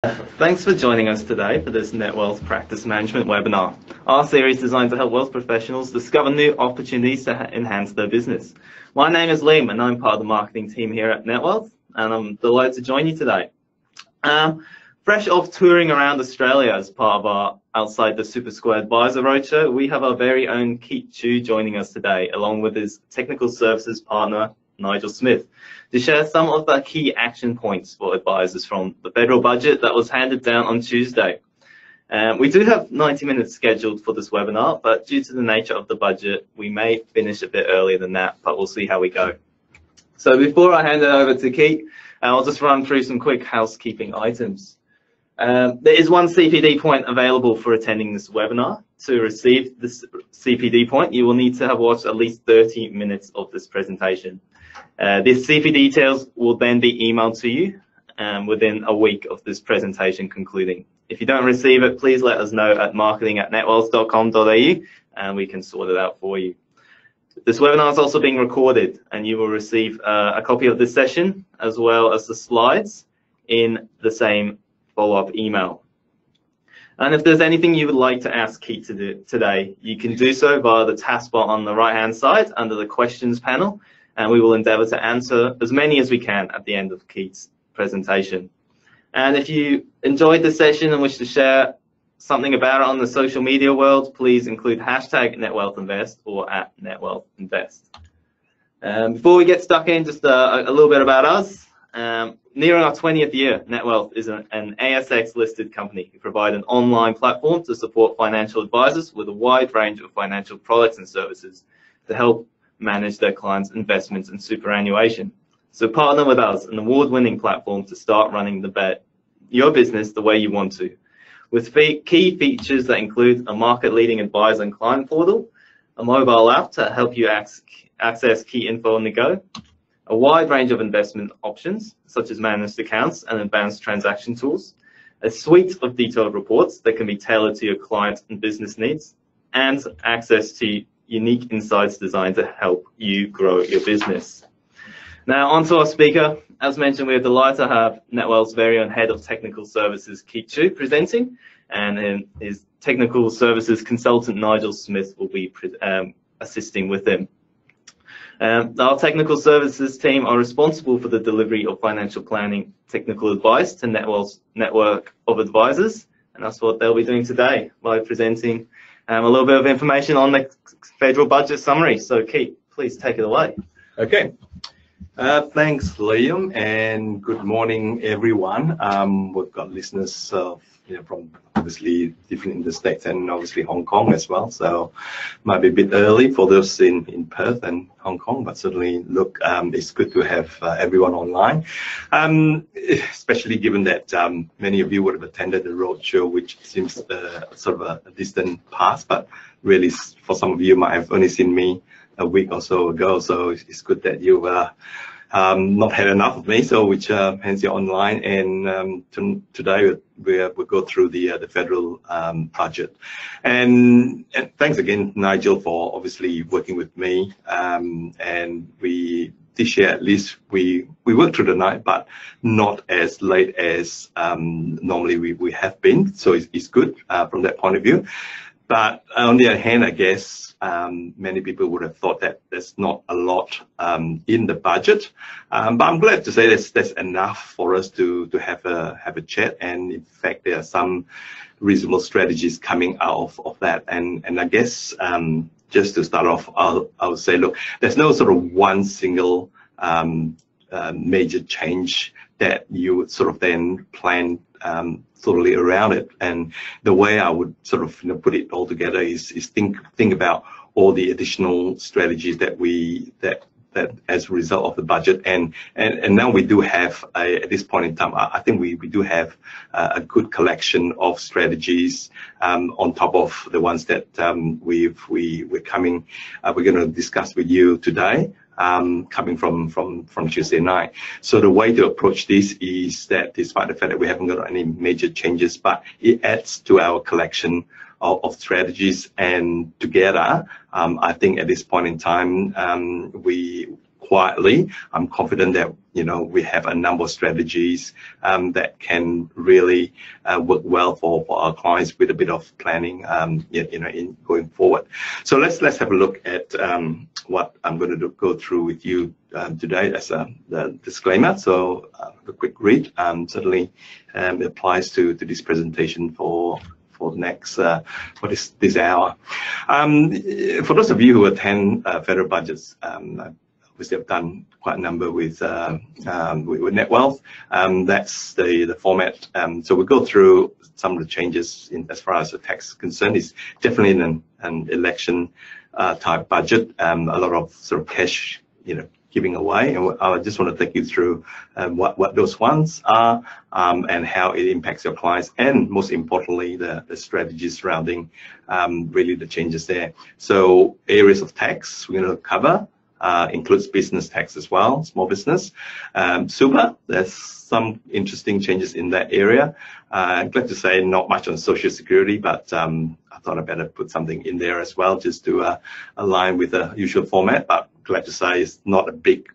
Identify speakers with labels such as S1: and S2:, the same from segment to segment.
S1: Thanks for joining us today for this Netwealth Practice Management webinar. Our series is designed to help wealth professionals discover new opportunities to enhance their business. My name is Liam and I'm part of the marketing team here at Netwealth, and I'm delighted to join you today. Fresh off touring around Australia as part of our Outside the Super Square Advisor Roadshow, we have our very own Keat Chew joining us today, along with his technical services partner, Nigel Smith, to share some of the key action points for advisors from the federal budget that was handed down on Tuesday. We do have 90 minutes scheduled for this webinar, but due to the nature of the budget, we may finish a bit earlier than that, but we'll see how we go. So before I hand it over to Keat, I'll just run through some quick housekeeping items. There is one CPD point available for attending this webinar. To receive this CPD point, you will need to have watched at least 30 minutes of this presentation. These CPD details will then be emailed to you within a week of this presentation concluding. If you don't receive it, please let us know at marketing@netwealth.com.au and we can sort it out for you. This webinar is also being recorded and you will receive a copy of this session as well as the slides in the same follow-up email. And if there's anything you would like to ask Keat today, you can do so via the taskbar on the right-hand side under the questions panel, and we will endeavour to answer as many as we can at the end of Keat's presentation. And if you enjoyed the session and wish to share something about it on the social media world, please include hashtag NetwealthInvest or @NetwealthInvest. Before we get stuck in, just a little bit about us. Nearing our 20th year, Netwealth is an ASX-listed company. We provide an online platform to support financial advisors with a wide range of financial products and services to help manage their clients' investments and superannuation. So partner with us, an award-winning platform to start running your business the way you want to, with key features that include a market-leading advisor and client portal, a mobile app to help you access key info on the go, a wide range of investment options, such as managed accounts and advanced transaction tools, a suite of detailed reports that can be tailored to your client and business needs, and access to unique insights designed to help you grow your business. Now, on to our speaker. As mentioned, we are delighted to have Netwealth's very own Head of Technical Services, Keat Chew, presenting, and his Technical Services Consultant, Nigel Smith, will be assisting with him. Our technical services team are responsible for the delivery of financial planning technical advice to Netwealth's network of advisors, and that's what they'll be doing today by presenting a little bit of information on the federal budget summary. So Keat, please take it away.
S2: Okay. Thanks, Liam, and good morning, everyone. We've got listeners from obviously different in the States and obviously Hong Kong as well, so might be a bit early for those in Perth and Hong Kong, but certainly look, it's good to have everyone online, especially given that many of you would have attended the roadshow, which seems sort of a distant past, but really for some of you might have only seen me a week or so ago, so it's good that you not had enough of me, so which hence you're online, and today we'll go through the federal budget, and thanks again, Nigel, for obviously working with me, and this year at least we worked through the night, but not as late as normally we have been, so it's good from that point of view. But on the other hand, I guess many people would have thought that there's not a lot in the budget, but I'm glad to say there's enough for us to have a chat. And in fact, there are some reasonable strategies coming out of that. And I guess just to start off, I would say, look, there's no sort of one single major change that you would sort of then plan totally around it, and the way I would sort of put it all together is think about all the additional strategies that as a result of the budget, and now we do have at this point in time, I think we do have a good collection of strategies on top of the ones that we're going to discuss with you today. Coming from Tuesday night. So the way to approach this is that despite the fact that we haven't got any major changes, but it adds to our collection of strategies, and together, I think at this point in time, we quietly. I'm confident that we have a number of strategies that can really work well for our clients with a bit of planning, in going forward. So let's have a look at what I'm going to go through with you today as the disclaimer. So a quick read certainly applies to this presentation for the next for this hour. For those of you who attend federal budgets, obviously I've done quite a number with Netwealth. That's the format. So we'll go through some of the changes as far as the tax is concerned. It's definitely an election type budget. A lot of sort of cash, giving away, and I just want to take you through what those ones are and how it impacts your clients, and most importantly the strategies surrounding really the changes there. So areas of tax we're going to cover includes business tax as well, small business, super. There's some interesting changes in that area. I'm glad to say not much on Social Security, but I thought I'd better put something in there as well, just to align with the usual format. But glad to say it's not a big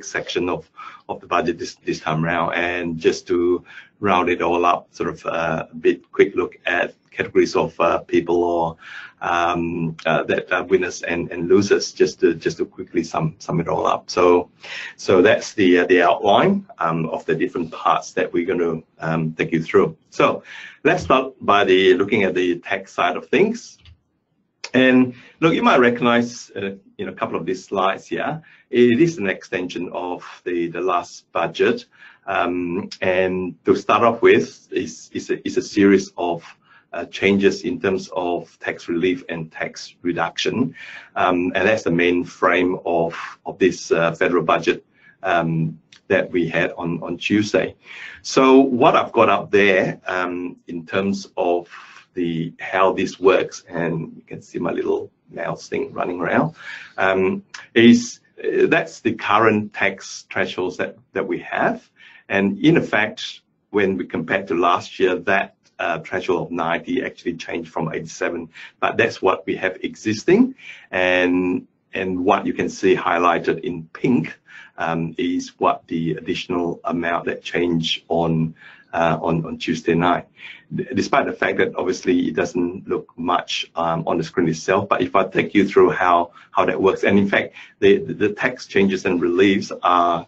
S2: section of the budget this time around. And just to round it all up, sort of a bit quick look at categories of people or that are winners and losers, just to quickly sum it all up. So that's the outline of the different parts that we're going to take you through. So let's start by looking at the tax side of things. And look, you might recognize a couple of these slides here. It is an extension of the last budget, and to start off with is a series of changes in terms of tax relief and tax reduction, and that's the main frame of this federal budget that we had on Tuesday. So what I've got up there in terms of how this works, and you can see my little mouse thing running around, that's the current tax thresholds that we have. And in effect, when we compare to last year, that threshold of 90 actually changed from 87, but that's what we have existing. And what you can see highlighted in pink is what the additional amount that changed on Tuesday night, despite the fact that obviously it doesn't look much on the screen itself. But if I take you through how that works, and in fact the tax changes and reliefs are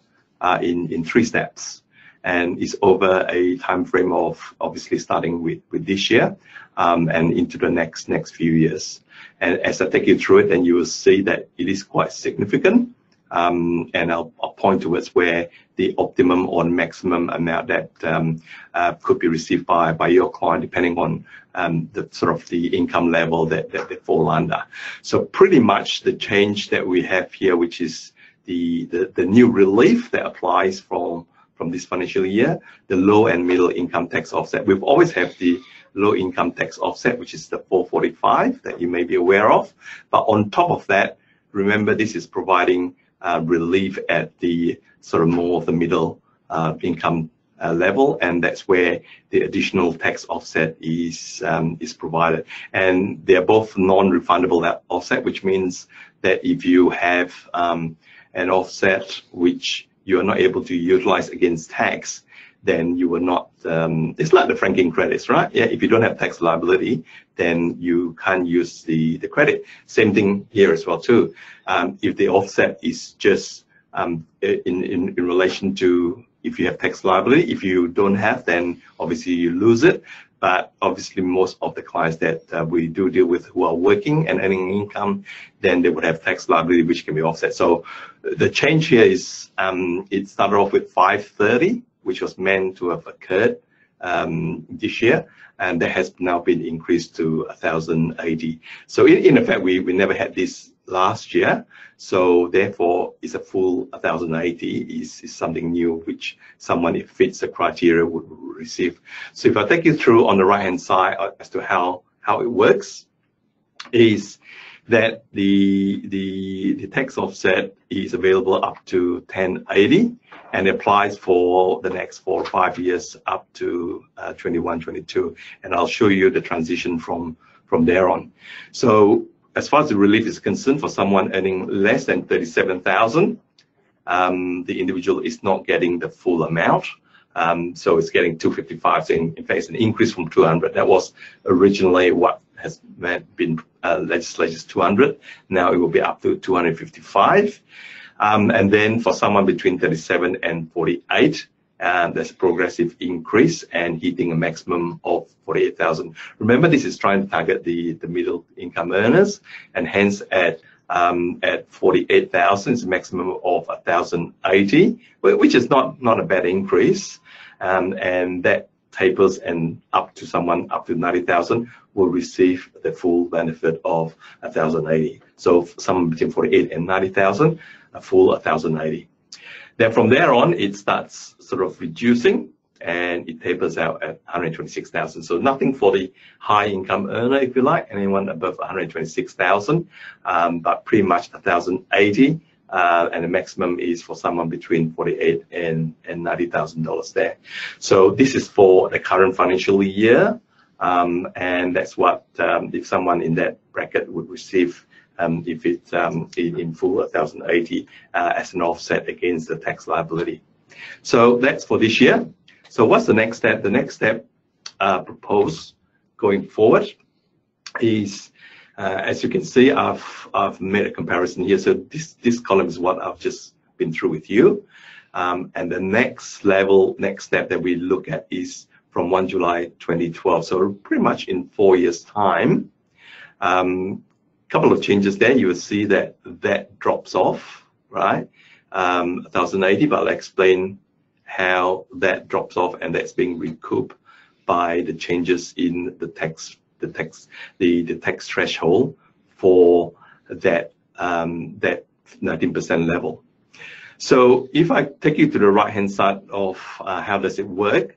S2: in 3 steps, and it's over a time frame of obviously starting with this year and into the next few years. And as I take you through it, then you will see that it is quite significant. And I'll point towards where the optimum or maximum amount that could be received by your client, depending on the sort of the income level that they fall under. So pretty much the change that we have here, which is the new relief that applies from this financial year, the low and middle income tax offset. We've always had the low income tax offset, which is the 445 that you may be aware of. But on top of that, remember, this is providing relief at the sort of more of the middle income level, and that's where the additional tax offset is provided. And they're both non-refundable offset, which means that if you have an offset which you are not able to utilize against tax, then you will not, it's like the franking credits, right? Yeah, if you don't have tax liability, then you can't use the credit. Same thing here as well too. If the offset is just in relation to if you have tax liability, if you don't have, then obviously you lose it. But obviously most of the clients that we do deal with who are working and earning income, then they would have tax liability which can be offset. So the change here is it started off with 530, which was meant to have occurred this year, and that has now been increased to 1,080. So in effect, we never had this last year, so therefore it's a full 1,080 is something new which someone, if fits the criteria, would receive. So if I take you through on the right hand side as to how it works, is that the tax offset is available up to 1080 and applies for the next 4 or 5 years up to 21, 22. And I'll show you the transition from there on. So as far as the relief is concerned, for someone earning less than 37,000, the individual is not getting the full amount. So it's getting 255. So in fact, it's an increase from 200. That was originally what has been legislated as 200. Now it will be up to 255. And then for someone between 37 and 48, there's a progressive increase and hitting a maximum of 48,000. Remember, this is trying to target the middle income earners, and hence at 48,000 is a maximum of 1,080, which is not a bad increase, and that tapers and up to someone up to 90,000 will receive the full benefit of 1,080. So someone between 48 and 90,000, a full 1,080. Then from there on, it starts sort of reducing and it tapers out at 126,000. So nothing for the high income earner, if you like, anyone above 126,000, but pretty much 1,080. And the maximum is for someone between 48 and $90,000 there. So this is for the current financial year, and that's what if someone in that bracket would receive if it's in full 1,080 as an offset against the tax liability. So that's for this year. So what's the next step? The next step proposed going forward is, as you can see, I've made a comparison here. So this column is what I've just been through with you. And the next step that we look at is from 1 July 2012. So pretty much in 4 years' time. Couple of changes there. You will see that drops off, right? 1,080, but I'll explain how that drops off, and that's being recouped by the changes in the tax threshold for that 19% level. So if I take you to the right hand side of how does it work,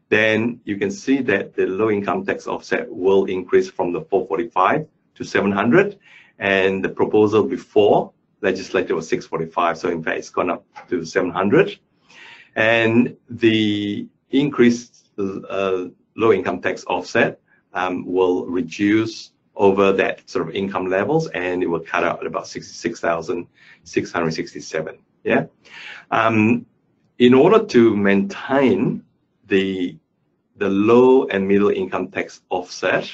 S2: then you can see that the low income tax offset will increase from the 445 to 700, and the proposal before legislature was 645. So in fact, it's gone up to 700, and the increased low income tax offset will reduce over that sort of income levels, and it will cut out at about 66,667. Yeah. In order to maintain the low and middle income tax offset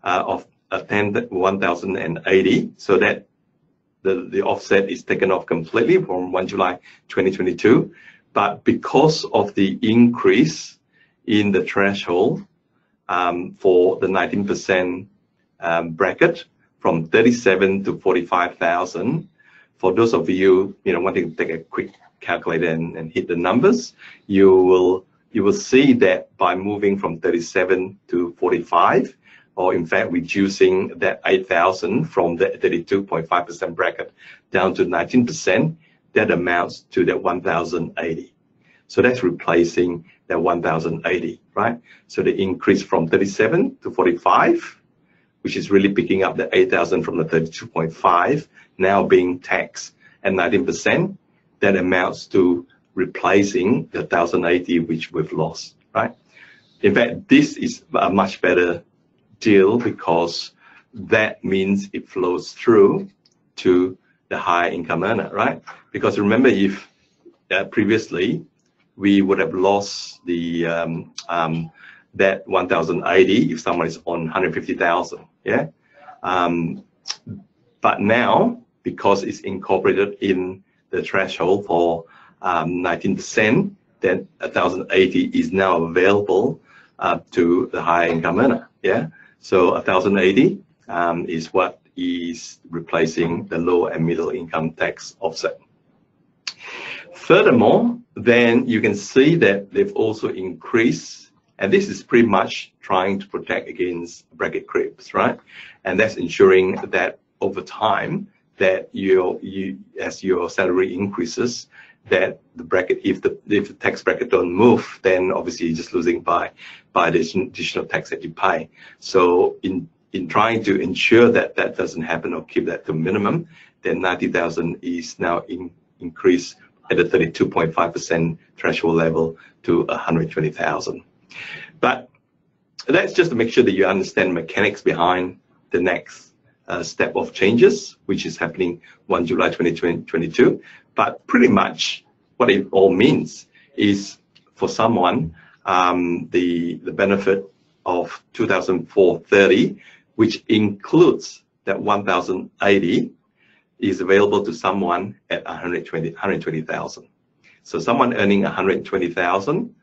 S2: of 1,080, so that the offset is taken off completely from 1 July 2022, but because of the increase in the threshold for the 19% bracket from 37 to 45,000. For those of you wanting to take a quick calculator and hit the numbers, you will see that by moving from 37 to 45, or in fact reducing that 8,000 from the 32.5% bracket down to 19%, that amounts to that 1,080. So that's replacing that 1,080, right? So the increase from 37 to 45, which is really picking up the 8,000 from the 32.5, now being taxed at 19%, that amounts to replacing the 1,080 which we've lost, right? In fact, this is a much better deal because that means it flows through to the high income earner, right? Because remember, if previously we would have lost the that 1,080 if someone is on 150,000, yeah. But now, because it's incorporated in the threshold for 19%, then 1,080 is now available to the high income earner, yeah. So 1,080 is what is replacing the low and middle income tax offset. Furthermore, then you can see that they've also increased, and this is pretty much trying to protect against bracket creeps, right? And that's ensuring that over time that as your salary increases, that the bracket, if the tax bracket don't move, then obviously you're just losing by the additional tax that you pay. So in trying to ensure that that doesn't happen or keep that to minimum, then 90,000 is now increased at a 32.5% threshold level to 120,000. But that's just to make sure that you understand mechanics behind the next step of changes, which is happening 1 July 2022. But pretty much what it all means is for someone, the benefit of 2,430, which includes that 1,080, is available to someone at 120,000. So someone earning 120,000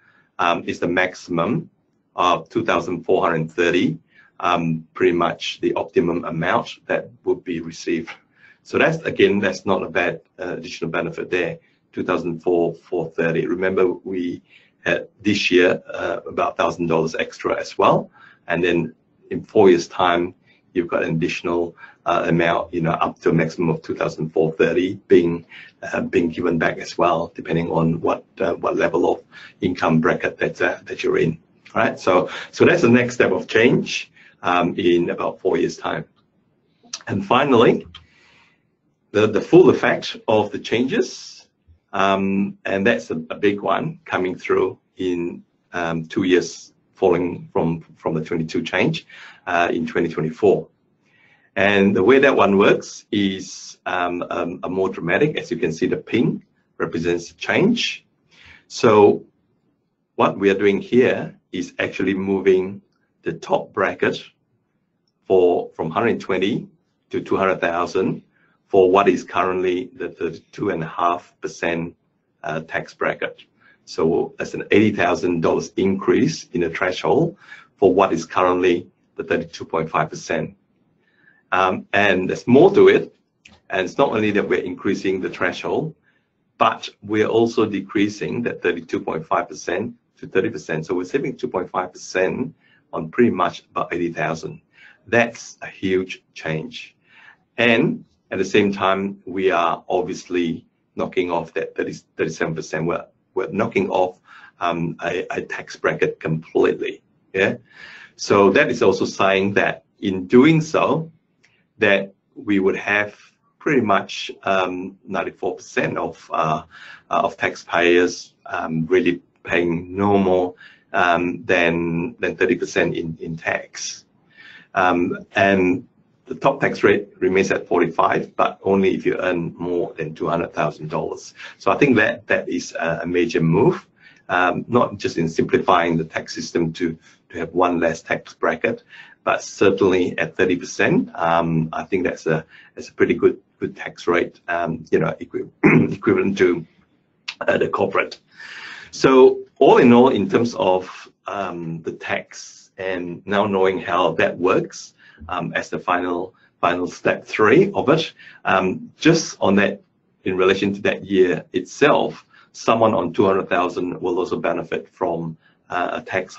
S2: is the maximum of 2,430, pretty much the optimum amount that would be received. So that's not a bad additional benefit there, 2,430. Remember, we had this year about $1,000 extra as well, and then in 4 years' time, you've got an additional amount, up to a maximum of 2,430 being given back as well, depending on what level of income bracket that you're in. Right. So that's the next step of change in about 4 years' time. And finally, the full effect of the changes, and that's a big one coming through in 2 years following from the 22 change in 2024. And the way that one works is a more dramatic. As you can see, the pink represents change. So what we are doing here is actually moving the top bracket from 120 to 200,000 for what is currently the 32.5% tax bracket. So that's an $80,000 increase in the threshold for what is currently the 32.5%. And there's more to it. And it's not only that we're increasing the threshold, but we're also decreasing that 32.5% to 30%. So we're saving 2.5% on pretty much about 80,000. That's a huge change. And at the same time, we are obviously knocking off that 37%. We're knocking off a tax bracket completely. Yeah. So that is also saying that in doing so, that we would have pretty much 94% of taxpayers really paying no more than 30% in tax. And the top tax rate remains at 45, but only if you earn more than $200,000. So I think that is a major move, not just in simplifying the tax system to have one less tax bracket, but certainly at 30%. I think that's a pretty good tax rate, equivalent to the corporate. So all in all, in terms of the tax, and now knowing how that works as the final step 3 of it, just on that, in relation to that year itself, someone on 200,000 will also benefit from a tax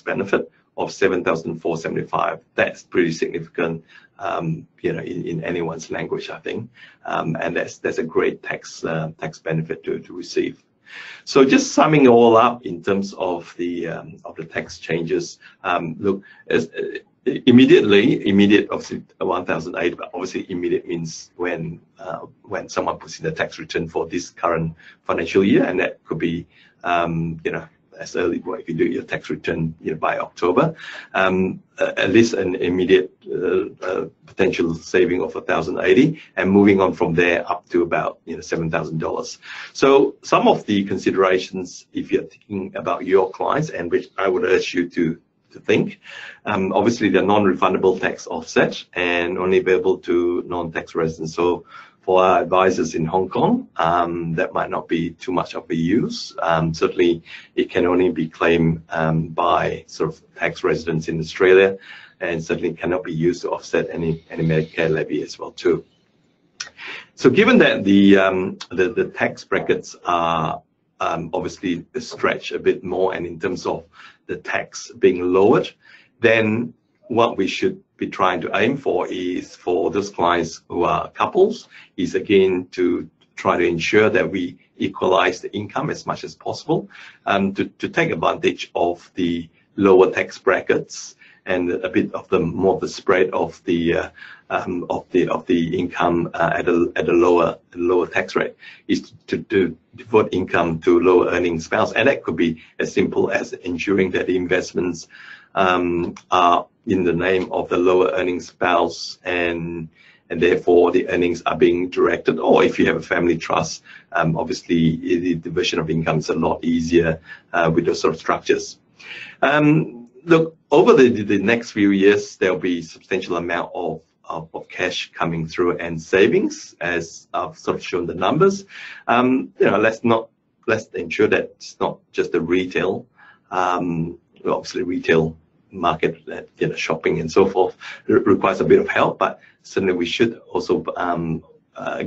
S2: benefit of 7,475. That's pretty significant, in anyone's language, I think, and that's a great tax benefit to receive. So just summing it all up in terms of the tax changes, look, immediate, obviously 1,008, but obviously immediate means when someone puts in the tax return for this current financial year, and that could be as early, if you do your tax return by October, at least an immediate potential saving of 1,080, and moving on from there up to about $7,000. So some of the considerations, if you're thinking about your clients, and which I would urge you to think, obviously the non-refundable tax offset and only available to non-tax residents. So for our advisors in Hong Kong, that might not be too much of a use. Certainly, it can only be claimed by sort of tax residents in Australia, and certainly cannot be used to offset any Medicare levy as well too. So given that the tax brackets are obviously stretched a bit more, and in terms of the tax being lowered, then what we should be trying to aim for is for those clients who are couples, is again to try to ensure that we equalize the income as much as possible, to take advantage of the lower tax brackets and a bit of more of the spread of the income at a lower tax rate, is to devote income to lower earning spouse, and that could be as simple as ensuring that the investments are in the name of the lower earning spouse, and and therefore the earnings are being directed. Or if you have a family trust, obviously the division of income is a lot easier with those sort of structures. Look, over the next few years, there'll be substantial amount of cash coming through and savings, as I've sort of shown the numbers. Let's ensure that it's not just the retail. Obviously, retail market, shopping and so forth requires a bit of help, but certainly we should also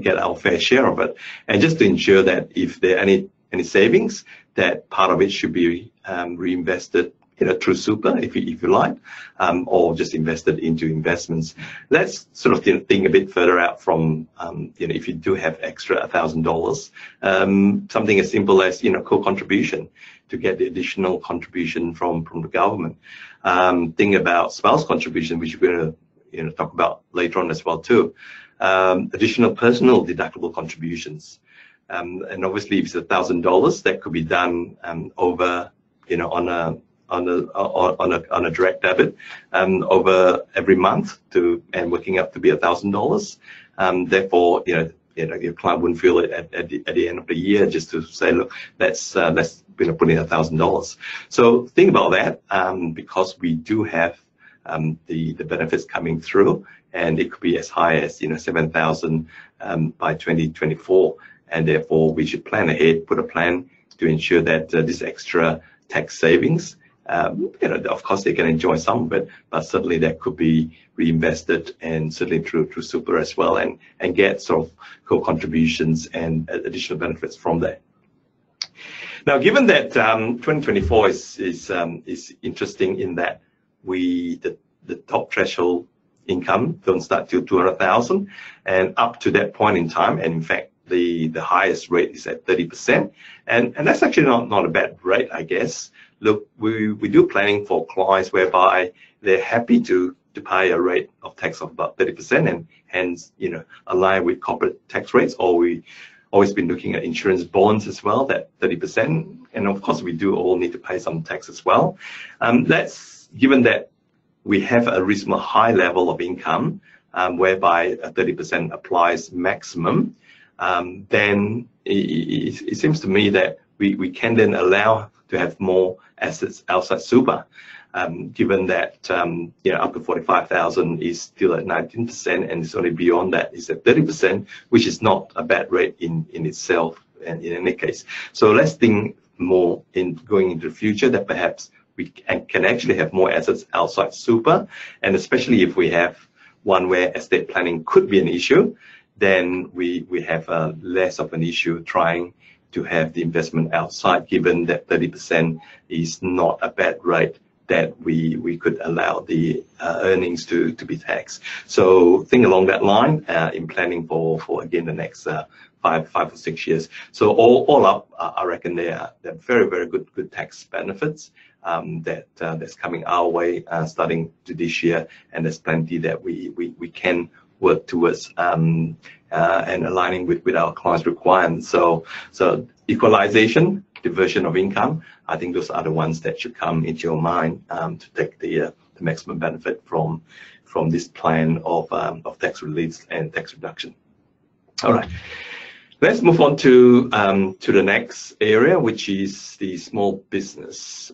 S2: get our fair share of it. And just to ensure that if there are any savings, that part of it should be reinvested through super, if you like, or just invested into investments. Let's sort of think a bit further out from, if you do have extra $1,000, something as simple as, co-contribution to get the additional contribution from the government. Think about spouse contribution, which we're going to talk about later on as well too. Additional personal deductible contributions. And obviously, if it's $1,000, that could be done over, on a direct debit over every month and working up to be $1,000. Therefore, your client wouldn't feel it at the end of the year just to say, look, let's put in $1,000. So think about that, because we do have the benefits coming through, and it could be as high as $7,000 by 2024, and therefore we should plan ahead, put a plan to ensure that this extra tax savings, of course they can enjoy some of it, but certainly that could be reinvested, and certainly through super as well, and get sort of co-contributions and additional benefits from that. Now, given that 2024 is interesting in that the top threshold income don't start till 200,000, and up to that point in time, and in fact the highest rate is at 30%, and that's actually not a bad rate, I guess. Look, we do planning for clients whereby they're happy to pay a rate of tax of about 30%, and hence align with corporate tax rates. Or we always been looking at insurance bonds as well, that 30%, and of course we do all need to pay some tax as well. Given that we have a reasonable high level of income, whereby a 30% applies maximum, then it seems to me that we can then allow to have more assets outside super, given that up to 45,000 is still at 19%, and it's only beyond that is at 30%, which is not a bad rate in itself, and in any case. So let's think more in going into the future that perhaps we can actually have more assets outside super, and especially if we have one where estate planning could be an issue, then we have less of an issue trying to have the investment outside, given that 30% is not a bad rate that we could allow the earnings to be taxed. So think along that line in planning for again the next 5 or 6 years. So all up, I reckon they're very, very good tax benefits that's coming our way starting to this year, and there's plenty that we can work towards and aligning with our clients' requirements. So equalization, diversion of income, I think those are the ones that should come into your mind to take the maximum benefit from this plan of tax relief and tax reduction. All right. Let's move on to the next area, which is the small business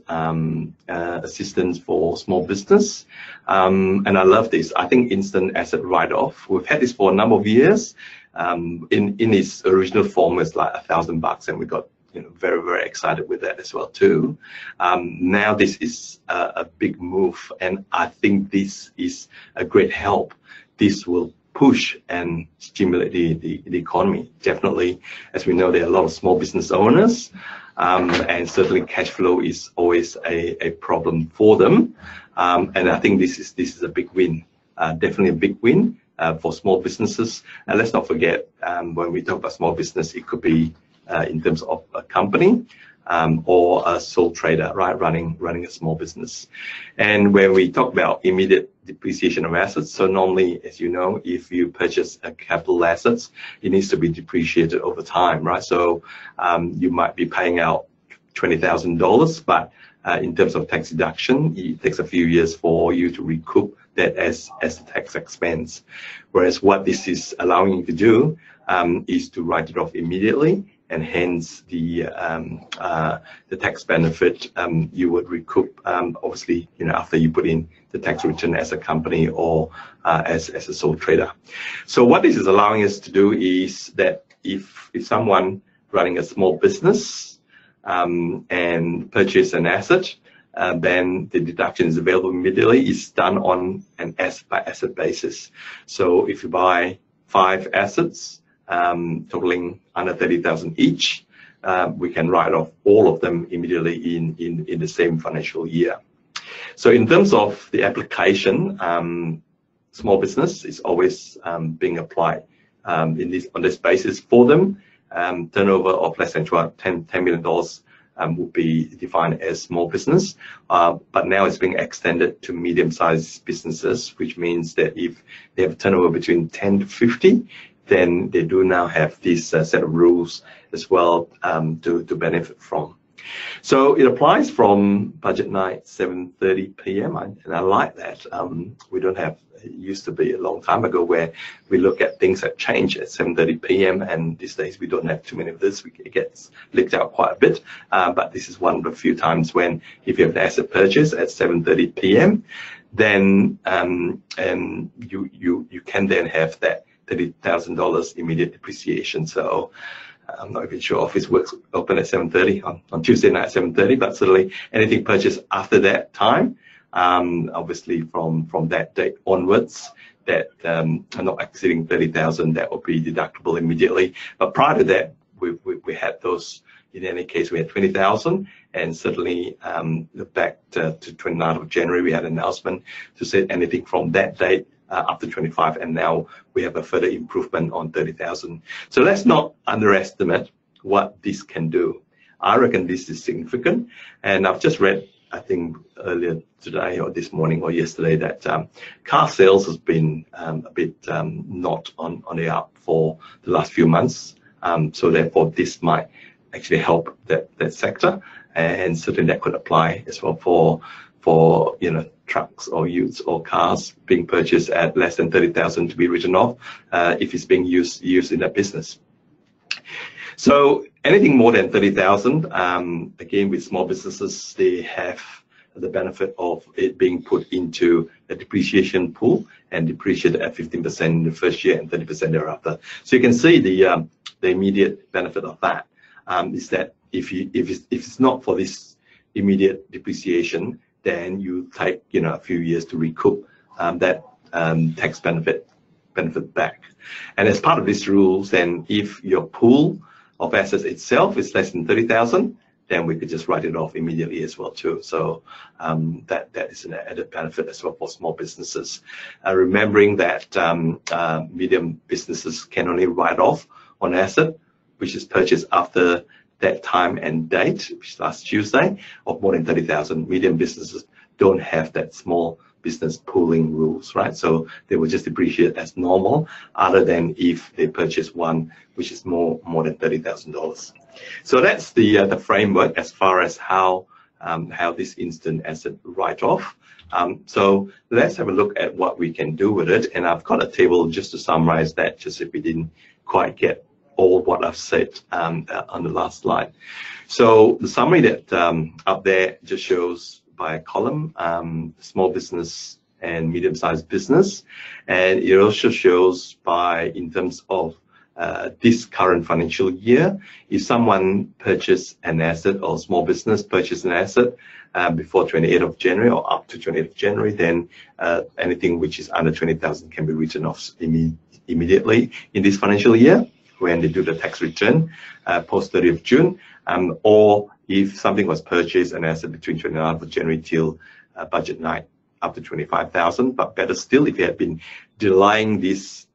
S2: assistance for small business. And I love this. I think instant asset write-off. We've had this for a number of years. In its original form, it's like $1,000, and we got very, very excited with that as well too. Now this is a big move, and I think this is a great help. This will push and stimulate the economy. Definitely, as we know, there are a lot of small business owners, and certainly cash flow is always a problem for them. And I think this is a big win, definitely a big win for small businesses. And let's not forget, when we talk about small business, it could be in terms of a company or a sole trader, right, running a small business. And when we talk about immediate depreciation of assets, so normally, as you know, if you purchase a capital assets, it needs to be depreciated over time, right? So you might be paying out $20,000, but in terms of tax deduction, it takes a few years for you to recoup that as a tax expense. Whereas what this is allowing you to do is to write it off immediately, and hence the tax benefit you would recoup obviously after you put in the tax return as a company or as a sole trader. So what this is allowing us to do is that if someone running a small business and purchase an asset, then the deduction is available immediately. It's done on an asset by asset basis. So if you buy 5 assets totaling under 30,000 each, we can write off all of them immediately in the same financial year. So in terms of the application, small business is always being applied on this basis for them. Turnover of less than $10 million will be defined as small business, but now it's being extended to medium-sized businesses, which means that if they have a turnover between 10 to 50, then they do now have this set of rules as well to benefit from. So it applies from budget night 7:30 p.m. and I like that. We don't have, it used to be a long time ago where we look at things that change at 7:30 p.m. and these days we don't have too many of this. It gets leaked out quite a bit, but this is one of the few times when if you have an asset purchase at 7:30 p.m. then you can then have that $30,000 immediate depreciation. So I'm not even sure office works open at 7:30 on Tuesday night at 7:30, but certainly anything purchased after that time, obviously from that date onwards, that are not exceeding 30,000, that will be deductible immediately. But prior to that, we had those. In any case, we had 20,000, and certainly back to 29th of January, we had an announcement to say anything from that date up to 25, and now we have a further improvement on 30,000. So let's not underestimate what this can do. I reckon this is significant, and I've just read, I think earlier today or this morning or yesterday, that car sales has been a bit not on the up for the last few months. So therefore, this might actually help that sector, and certainly that could apply as well for trucks or utes or cars being purchased at less than 30,000 to be written off if it's being used in that business. So anything more than 30,000, again, with small businesses, they have the benefit of it being put into a depreciation pool and depreciated at 15% in the first year and 30% thereafter. So you can see the immediate benefit of that is that if it's not for this immediate depreciation, then you take a few years to recoup that tax benefit back. And as part of these rules, then if your pool of assets itself is less than 30,000, then we could just write it off immediately as well too. So that is an added benefit as well for small businesses. Remembering that medium businesses can only write off on asset which is purchased after that time and date, which is last Tuesday, of more than 30,000. Medium businesses don't have that small business pooling rules, right? So they will just depreciate as normal, other than if they purchase one which is more than $30,000. So that's the framework as far as how this instant asset write-off. So let's have a look at what we can do with it. And I've got a table just to summarize that, just if we didn't quite get all what I've said on the last slide. So the summary that up there just shows by a column, small business and medium-sized business, and it also shows by in terms of this current financial year, if someone purchased an asset or small business purchased an asset before 28th of January or up to 28th of January, then anything which is under 20,000 can be written off immediately in this financial year when they do the tax return post 30th of June, or if something was purchased, an asset between 29th of January till budget night up to 25,000, but better still, if you had been delaying this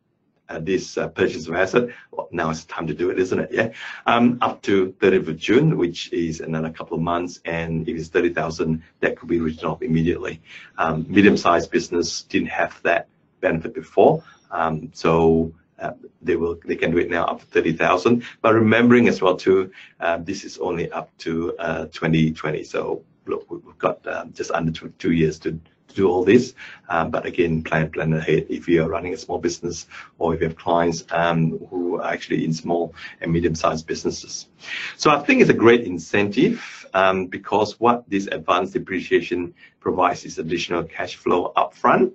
S2: purchase of asset, well, now it's time to do it, isn't it? Yeah, up to 30th of June, which is another couple of months, and if it's 30,000, that could be written off immediately. Medium-sized business didn't have that benefit before, so they can do it now up to 30,000. But remembering as well too, this is only up to 2020, so look, we've got just under 2 years to do all this. But again, plan ahead if you are running a small business or if you have clients who are actually in small and medium-sized businesses. So I think it's a great incentive because what this advanced depreciation provides is additional cash flow upfront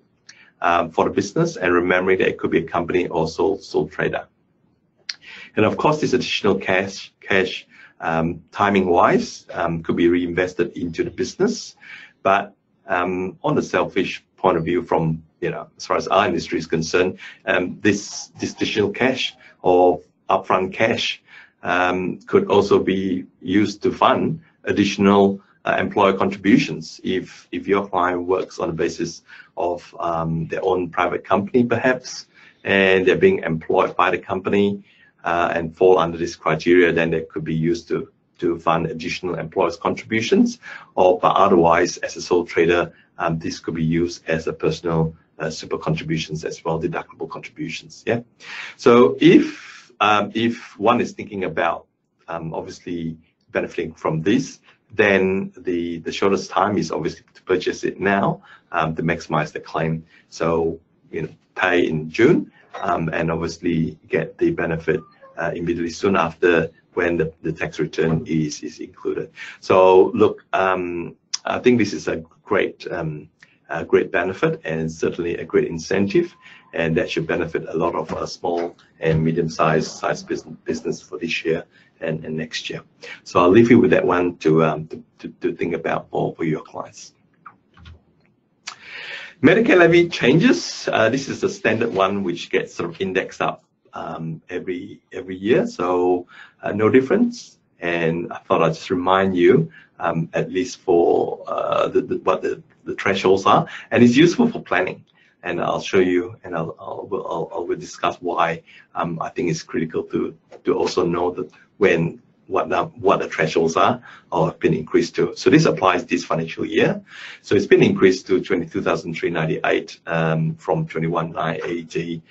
S2: for the business, and remembering that it could be a company or sole trader. And of course, this additional cash timing-wise could be reinvested into the business, but on the selfish point of view, from as far as our industry is concerned, this additional cash or upfront cash could also be used to fund additional employer contributions. If your client works on the basis of their own private company, perhaps, and they're being employed by the company and fall under this criteria, then they could be used to fund additional employers' contributions, or but otherwise, as a sole trader, this could be used as a personal super contributions as well, deductible contributions. Yeah. So if one is thinking about obviously benefiting from this, then the shortest time is obviously to purchase it now to maximize the claim. So pay in June and obviously get the benefit immediately soon after, when the tax return is included. So look, I think this is a great benefit and certainly a great incentive, and that should benefit a lot of small and medium-sized business for this year and next year. So I'll leave you with that one to think about for your clients. Medicare levy changes. This is the standard one which gets sort of indexed up every year, so no difference. And I thought I'd just remind you, at least for what the thresholds are, and it's useful for planning. And I'll show you, and I'll discuss why I think it's critical to also know that what the thresholds are or have been increased to. So this applies this financial year. So it's been increased to 22,398 from 21,980.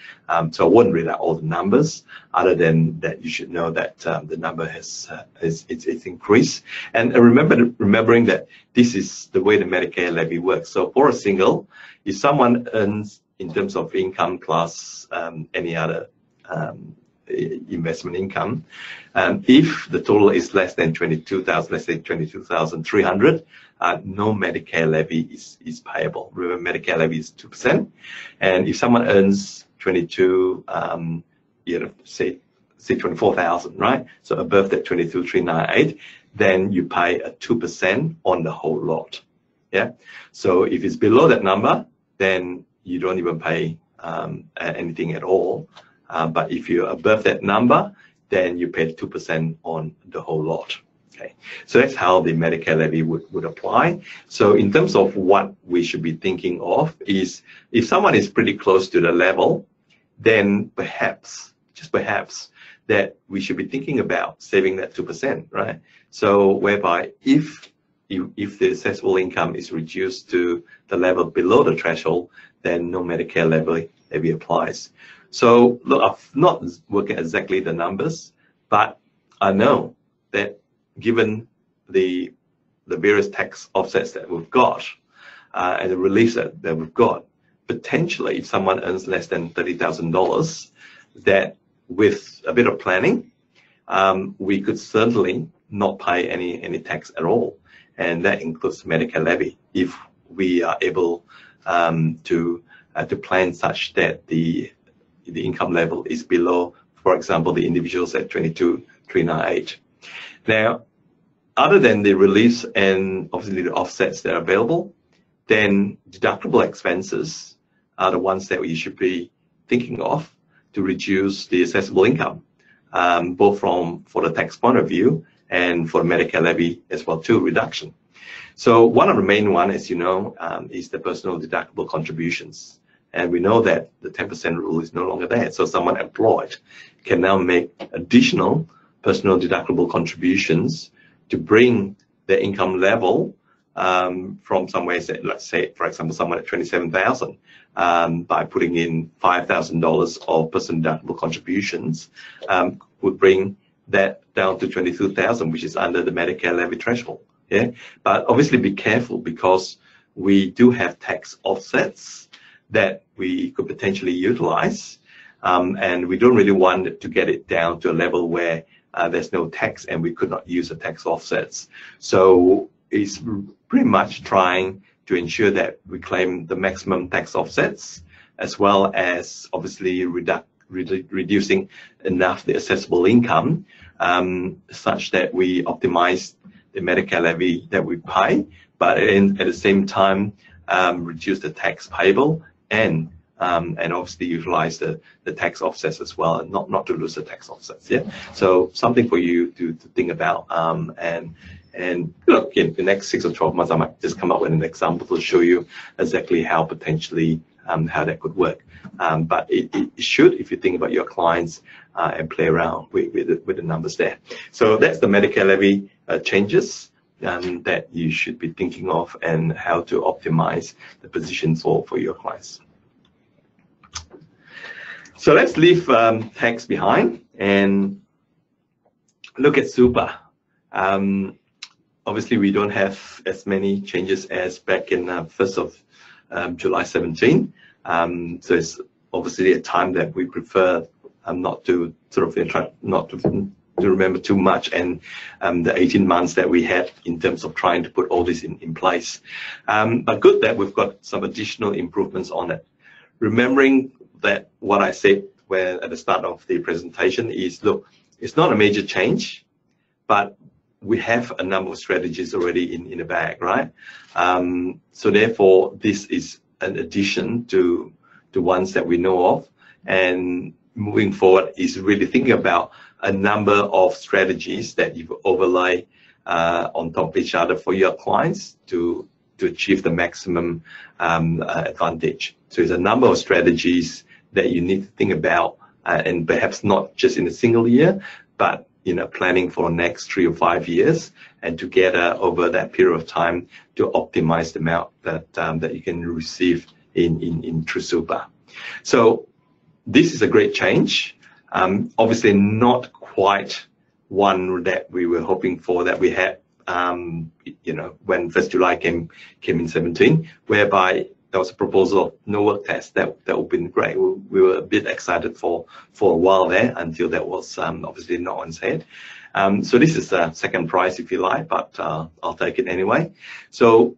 S2: So I won't read out all the numbers, other than that you should know that the number it's increased. And remembering that this is the way the Medicare levy works. So for a single, if someone earns in terms of income plus any other investment income, if the total is less than 22,000, let's say 22,300, no Medicare levy is payable. Remember, Medicare levy is 2%, and if someone earns 22, say 24,000, right? So above that 22,398, then you pay a 2% on the whole lot. Yeah. So if it's below that number, then you don't even pay anything at all. But if you're above that number, then you pay 2% on the whole lot. Okay, so that's how the Medicare levy would apply. So in terms of what we should be thinking of is, if someone is pretty close to the level, then perhaps, just perhaps, that we should be thinking about saving that 2%, right? So whereby if the assessable income is reduced to the level below the threshold, then no Medicare levy applies. So look, I've not working exactly the numbers, but I know that given the various tax offsets that we've got and the relief that we've got, potentially if someone earns less than $30,000, that with a bit of planning, we could certainly not pay any tax at all, and that includes Medicare levy if we are able to plan such that the income level is below, for example, the individuals at 22,398. Now, other than the reliefs and obviously the offsets that are available, then deductible expenses are the ones that you should be thinking of to reduce the assessable income, both for the tax point of view and for the Medicare levy as well too, reduction. So one of the main one, as you know, is the personal deductible contributions. And we know that the 10% rule is no longer there. So someone employed can now make additional personal deductible contributions to bring their income level from somewhere, let's say, for example, someone at 27,000, by putting in $5,000 of personal deductible contributions, would bring that down to 22,000, which is under the Medicare levy threshold, Yeah, but obviously be careful because we do have tax offsets that we could potentially utilize, and we don't really want to get it down to a level where there's no tax and we could not use the tax offsets. So it's pretty much trying to ensure that we claim the maximum tax offsets, as well as obviously reducing enough the assessable income, such that we optimize the Medicare levy that we pay, but at the same time reduce the tax payable and obviously utilize the tax offsets as well, and not to lose the tax offsets. Yeah, so something for you to think about. And look, in the next 6 or 12 months, I might just come up with an example to show you exactly how potentially how that could work. But it should, if you think about your clients and play around with the numbers there. So that's the Medicare levy changes that you should be thinking of, and how to optimize the position for your clients. So let's leave tax behind and look at super. Obviously, we don't have as many changes as back in 1st of July 17. So it's obviously a time that we prefer not to sort of try not to remember too much, and the 18 months that we had in terms of trying to put all this in place. But good that we've got some additional improvements on it. Remembering that what I said at the start of the presentation is, look, it's not a major change, but we have a number of strategies already in the bag, right? So therefore, this is an addition to the ones that we know of, and moving forward is really thinking about a number of strategies that you overlay on top of each other for your clients to achieve the maximum advantage. So there's a number of strategies that you need to think about, and perhaps not just in a single year, but planning for the next 3 or 5 years, and together over that period of time to optimize the amount that you can receive in True Super. So this is a great change. Obviously not quite one that we were hoping for, that we had when 1st July came in 17, whereby there was a proposal of no work test. That would have been great. We were a bit excited for a while there, until that was obviously not on its head. So this is a second prize, if you like, but I'll take it anyway. So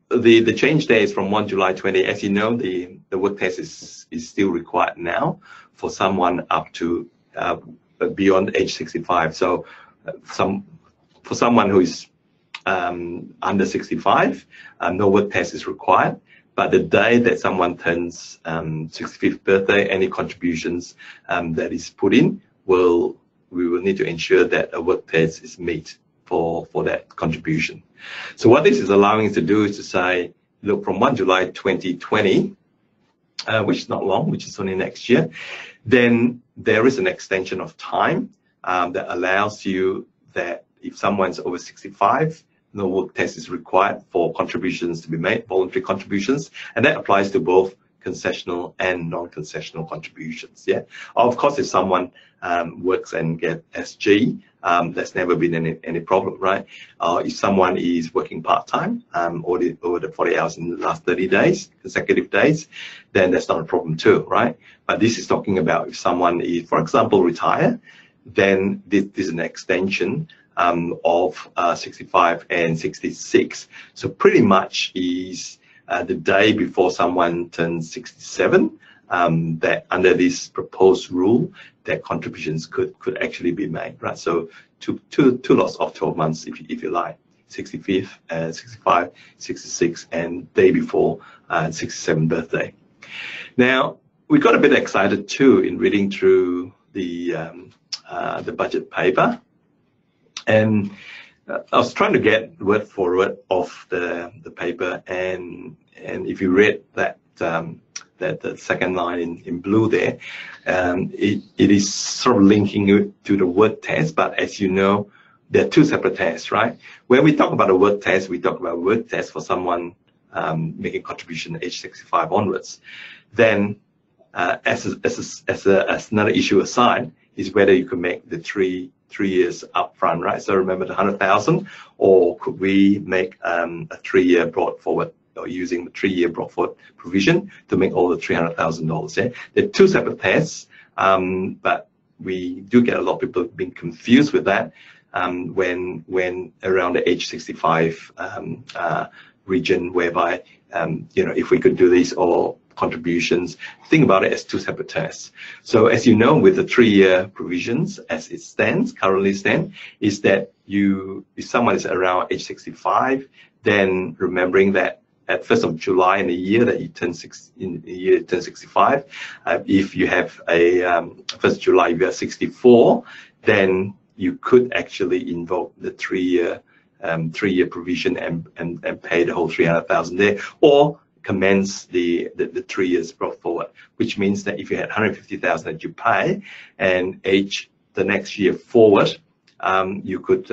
S2: the change there is from 1 July 20. As you know, the work test is still required now for someone up to beyond age 65. So for someone who is under 65, no work test is required. But the day that someone turns 65th birthday, any contributions that is put in, we will need to ensure that a work test is met for that contribution. So what this is allowing us to do is to say, look, from 1 July 2020, which is not long, which is only next year, then there is an extension of time that allows you that if someone's over 65, no work test is required for contributions to be made, voluntary contributions, and that applies to both concessional and non-concessional contributions. Yeah, of course, if someone works and get SG, that's never been any problem, right? If someone is working part-time over the 40 hours in the last 30 days, consecutive days, then that's not a problem too, right? But this is talking about if someone is, for example, retire, then this is an extension of 65 and 66. So pretty much is the day before someone turns 67, that under this proposed rule, that contributions could actually be made, right? So two lots of 12 months, if you like, 65, 65, 66, and day before 67th birthday. Now, we got a bit excited too in reading through the budget paper. And I was trying to get word for word of the paper, and if you read that the second line in blue there, it is sort of linking it to the work test. But as you know, there are two separate tests, right? When we talk about a work test, we talk about work test for someone making contribution age 65 onwards. Then, as another issue aside, is whether you could make the three years upfront, right? So remember the 100,000, or could we make a 3-year brought forward, or using the 3-year brought forward provision to make all the $300,000? Yeah, they're two separate tests, but we do get a lot of people being confused with that when around the age 65 region, whereby if we could do these or contributions, think about it as two separate tests. So as you know, with the 3-year provisions as it currently stands, is that if someone is around age 65, then remembering that at 1st of July in the year that you turn 65, if you have a 1st July, if you are 64, then you could actually invoke the 3-year provision and pay the whole 300,000 there, or commence the 3 years brought forward, which means that if you had 150,000 that you pay and age the next year forward, you could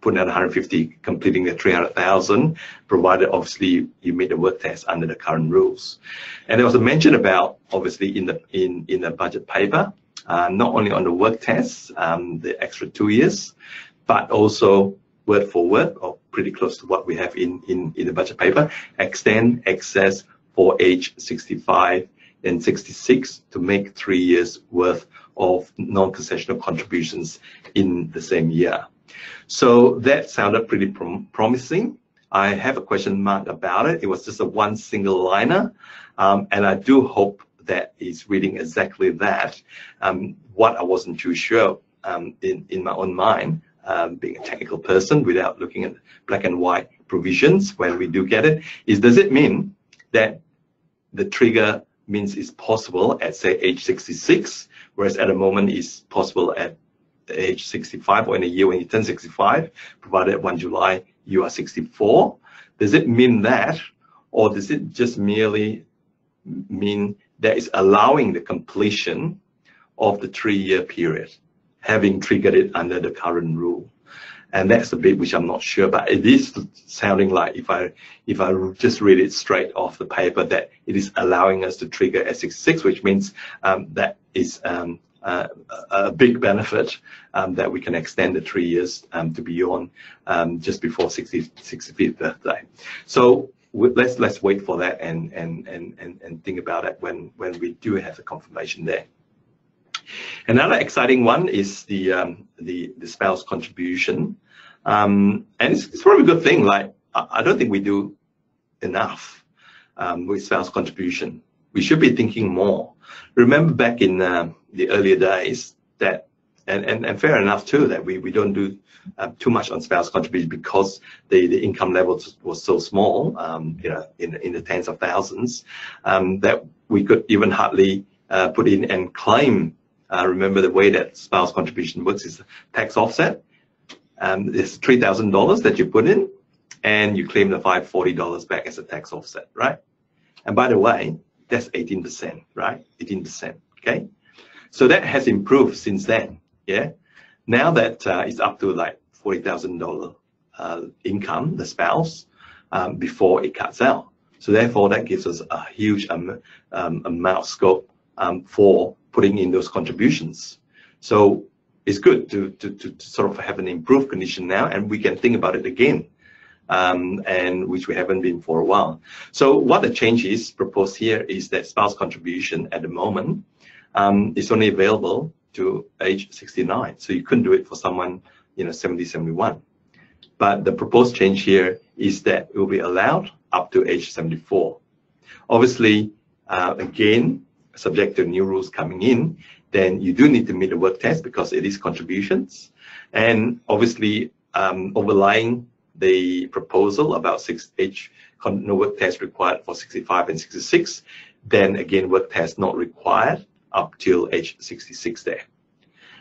S2: put another 150, completing the 300,000, provided obviously you meet the work test under the current rules. And there was a mention about obviously in the budget paper, not only on the work tests, the extra 2 years, but also word for word, or pretty close to what we have in the budget paper, extend access for age 65 and 66 to make 3 years worth of non-concessional contributions in the same year. So that sounded pretty promising. I have a question mark about it. It was just a one single liner, and I do hope that it's reading exactly that. What I wasn't too sure in my own mind, being a technical person without looking at black and white provisions when we do get it, is does it mean that the trigger means it's possible at, say, age 66, whereas at the moment it's possible at age 65, or in a year when you turn 65, provided 1 July you are 64? Does it mean that, or does it just merely mean that it's allowing the completion of the 3-year period, having triggered it under the current rule? And that's the bit which I'm not sure, but it is sounding like, if I just read it straight off the paper, that it is allowing us to trigger at 66, which means that is a big benefit, that we can extend the 3 years to beyond just before 65th birthday. So let's wait for that and think about it when we do have the confirmation there. Another exciting one is the spouse contribution, and it's probably a good thing. Like, I don't think we do enough with spouse contribution. We should be thinking more. Remember back in the earlier days that, and fair enough too, that we don't do too much on spouse contribution because the income level was so small, in the tens of thousands, that we could even hardly put in and claim. Remember, the way that spouse contribution works is tax offset. It's $3,000 that you put in, and you claim the $540 back as a tax offset, right? And by the way, that's 18%, right? 18%, okay? So that has improved since then, yeah? Now that it's up to like $40,000 income, the spouse, before it cuts out. So therefore, that gives us a huge amount of scope for putting in those contributions. So it's good to sort of have an improved condition now, and we can think about it again, and which we haven't been for a while. So what the change is proposed here is that spouse contribution at the moment is only available to age 69. So you couldn't do it for someone, 70, 71. But the proposed change here is that it will be allowed up to age 74. Obviously, again, subject to new rules coming in, then you do need to meet the work test because it is contributions. And obviously, overlying the proposal about no work test required for 65 and 66, then again, work test not required up till age 66 there.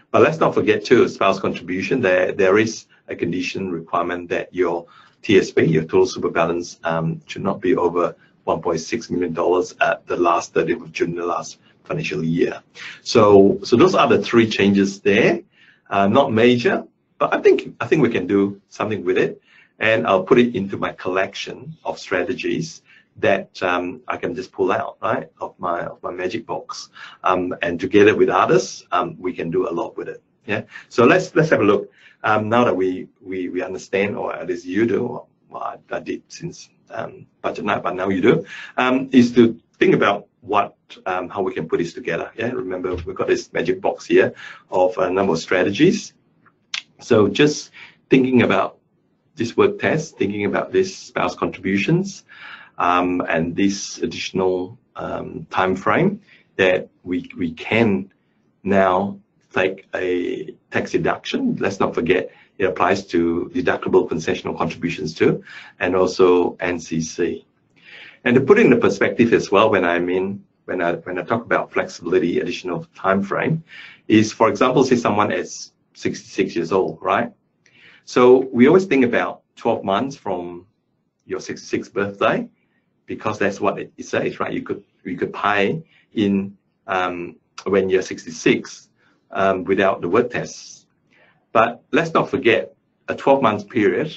S2: But let's not forget too, spouse contribution, there is a condition requirement that your TSB, your total super balance, should not be over $1.6 million at the last 30th of June, the last financial year. So those are the 3 changes there. Not major, but I think we can do something with it. And I'll put it into my collection of strategies that I can just pull out, right, of my magic box, and together with others, we can do a lot with it. Yeah. So let's have a look. Now that we understand, or at least you do, well, I did since budget night, but now you do, is to think about how we can put this together. Yeah. Remember, we've got this magic box here of a number of strategies. So just thinking about this work test, thinking about this spouse contributions, and this additional time frame that we can now take a tax deduction. Let's not forget it applies to deductible concessional contributions too, and also NCC. And to put it in the perspective as well, when I talk about flexibility, additional time frame, is, for example, say someone is 66 years old, right? So we always think about 12 months from your 66th birthday, because that's what it says, right? You could pay in when you're 66 without the work tests. But let's not forget, a 12-month period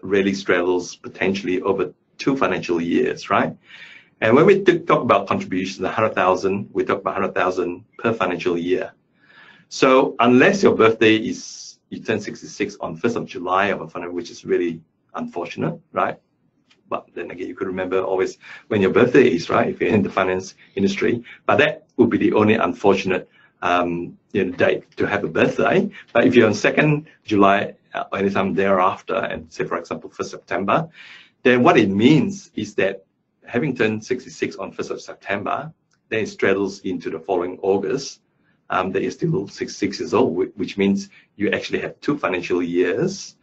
S2: really straddles potentially over 2 financial years, right? And when we talk about contributions, 100,000, we talk about 100,000 per financial year. So unless your birthday is, you turn 66 on 1st of July of a financial, which is really unfortunate, right? But then again, you could remember always when your birthday is, right, if you're in the finance industry. But that would be the only unfortunate date to have a birthday. But if you're on 2nd July or anytime thereafter, and say, for example, 1st September, then what it means is that having turned 66 on 1st of September, then it straddles into the following August, that you're still 66 years old, which means you actually have 2 financial years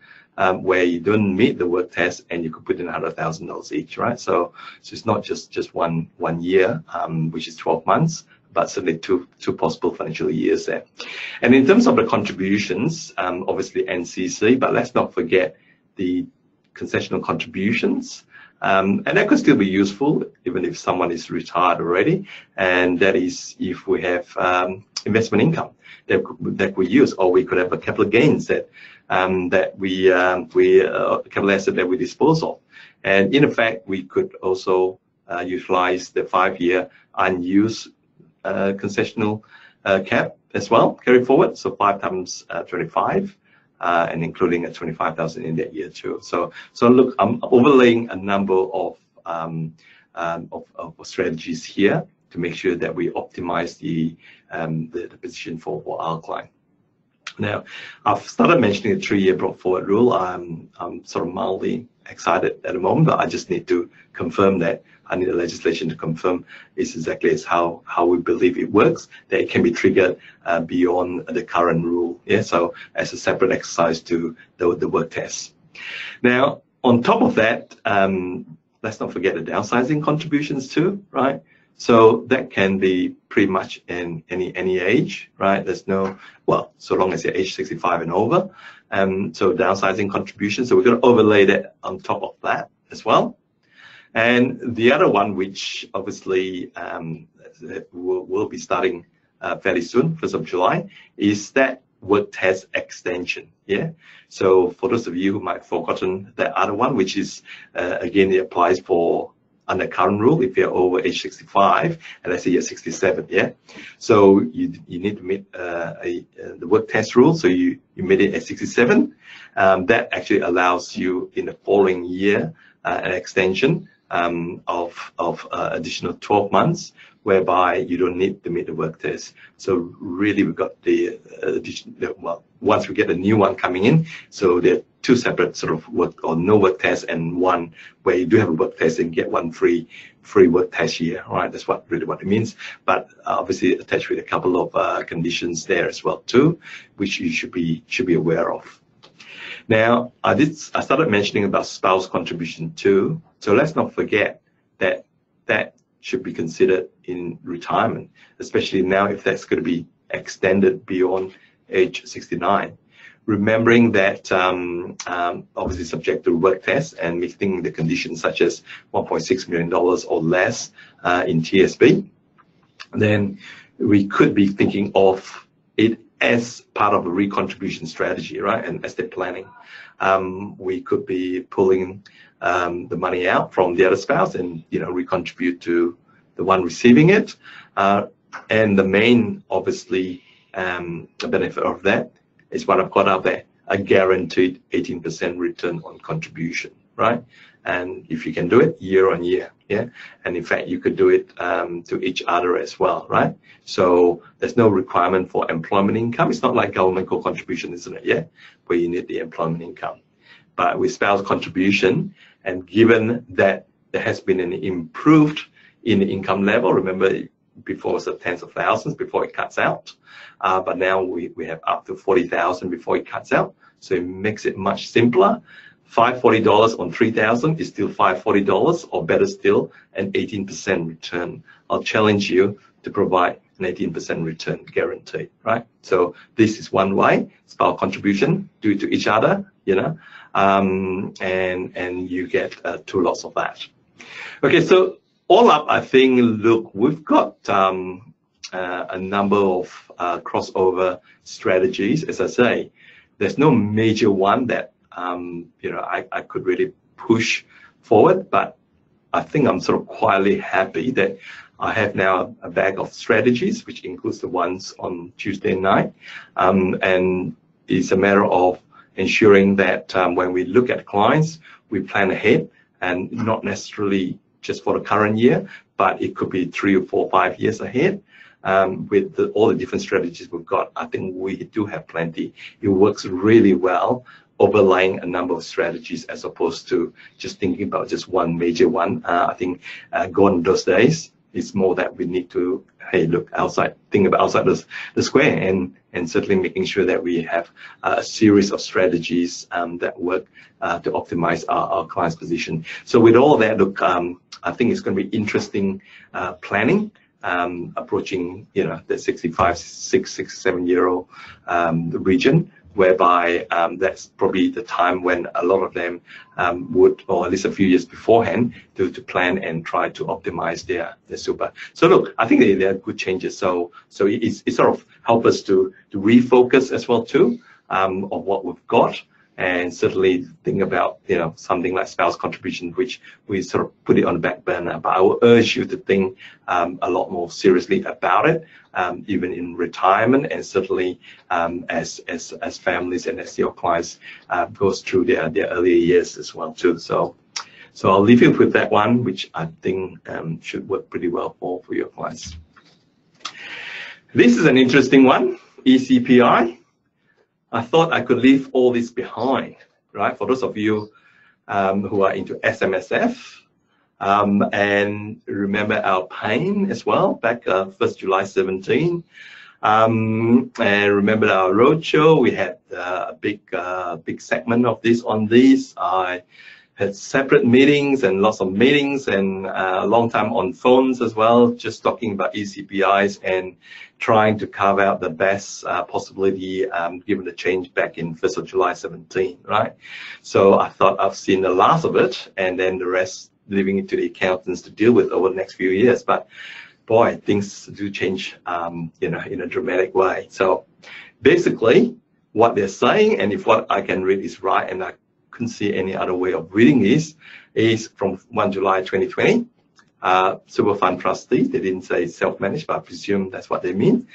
S2: where you don't meet the work test, and you could put in $100,000 each, right? So it's not just one year, which is 12 months, but certainly two possible financial years there. And in terms of the contributions, obviously NCC, but let's not forget the concessional contributions. And that could still be useful even if someone is retired already, and that is if we have investment income that we use, or we could have a capital gains that capital asset that we dispose of. And in effect, we could also utilize the 5-year unused concessional cap as well, carry forward. So 5 times 25. And including a 25,000 in that year too. So look, I'm overlaying a number of strategies here to make sure that we optimize the position for our client. Now, I've started mentioning the 3-year brought forward rule. I'm sort of mildly excited at the moment, but I just need to confirm that. I need the legislation to confirm is exactly as how we believe it works, that it can be triggered beyond the current rule. Yeah, so as a separate exercise to the work test. Now, on top of that, let's not forget the downsizing contributions too, right? So that can be pretty much in any age, right? There's no, well, so long as you're age 65 and over. So downsizing contributions. So we're going to overlay that on top of that as well. And the other one, which obviously will be starting fairly soon, 1st of July, is that work test extension. Yeah. So for those of you who might have forgotten that other one, which is again, it applies for under current rule if you're over age 65, and let's say you're 67. Yeah. So you need to meet the work test rule. So you made it at 67. That actually allows you in the following year an extension of additional 12 months, whereby you don't need to meet the work test. So really, we've got the additional, well, once we get a new one coming in, so there are 2 separate sort of work or no work test, and one where you do have a work test and get 1 free work test year. All right, that's really what it means. But obviously attached with a couple of conditions there as well too, which you should be aware of. Now, I started mentioning about spouse contribution too. So let's not forget that should be considered in retirement, especially now if that's going to be extended beyond age 69. Remembering that obviously subject to work test and meeting the conditions such as $1.6 million or less in TSB, then we could be thinking of it as part of a recontribution strategy, right? And estate planning, we could be pulling the money out from the other spouse and, recontribute to the one receiving it. And the main, obviously, the benefit of that is what I've got up there, a guaranteed 18% return on contribution, right? And if you can do it year on year, yeah, and in fact you could do it to each other as well, right? So there's no requirement for employment income. It's not like government co-contribution, isn't it? Yeah, where you need the employment income. But with spouse contribution, and given that there has been an improved in the income level, remember before it was tens of thousands before it cuts out, but now we have up to 40,000 before it cuts out, so it makes it much simpler. $540 on 3,000 is still $540, or better still, an 18% return. I'll challenge you to provide an 18% return guaranteed, right? So this is one way, spouse contribution, do it to each other, and you get 2 lots of that. Okay, so all up, I think, look, we've got a number of crossover strategies. As I say, there's no major one that I could really push forward, but I think I'm sort of quietly happy that I have now a bag of strategies, which includes the ones on Tuesday night, and it's a matter of ensuring that when we look at clients, we plan ahead, and not necessarily just for the current year, but it could be 3 or 4 or 5 years ahead. With all the different strategies we've got, I think we do have plenty. It works really well, overlaying a number of strategies as opposed to just thinking about just one major one. I think gone those days. It's more that we need to, hey, look outside, think about outside the square, and certainly making sure that we have a series of strategies that work to optimize our client's position. So with all that, look, I think it's going to be interesting planning, approaching the 65, 67-year-old region, whereby that's probably the time when a lot of them would, or at least a few years beforehand, to plan and try to optimize their super. So look, I think they are good changes. So it sort of help us to refocus as well too on what we've got, and certainly think about something like spouse contribution, which we sort of put it on the back burner. But I will urge you to think a lot more seriously about it, even in retirement, and certainly as families and as your clients goes through their earlier years as well too. So I'll leave you with that one, which I think should work pretty well for your clients. This is an interesting one, ECPI. I thought I could leave all this behind, right? For those of you who are into SMSF, and remember our pain as well back 1st July 17, and remember our roadshow. We had a big segment of this on this. I had separate meetings and lots of meetings, and a long time on phones as well, just talking about ECPIs and trying to carve out the best possibility given the change back in 1st of July 17, right? So I thought I've seen the last of it, and then the rest leaving it to the accountants to deal with over the next few years. But boy, things do change in a dramatic way. So basically what they're saying, and if what I can read is right, and I couldn't see any other way of reading this, is from 1 July 2020, super fund trustees, they didn't say self-managed, but I presume that's what they mean.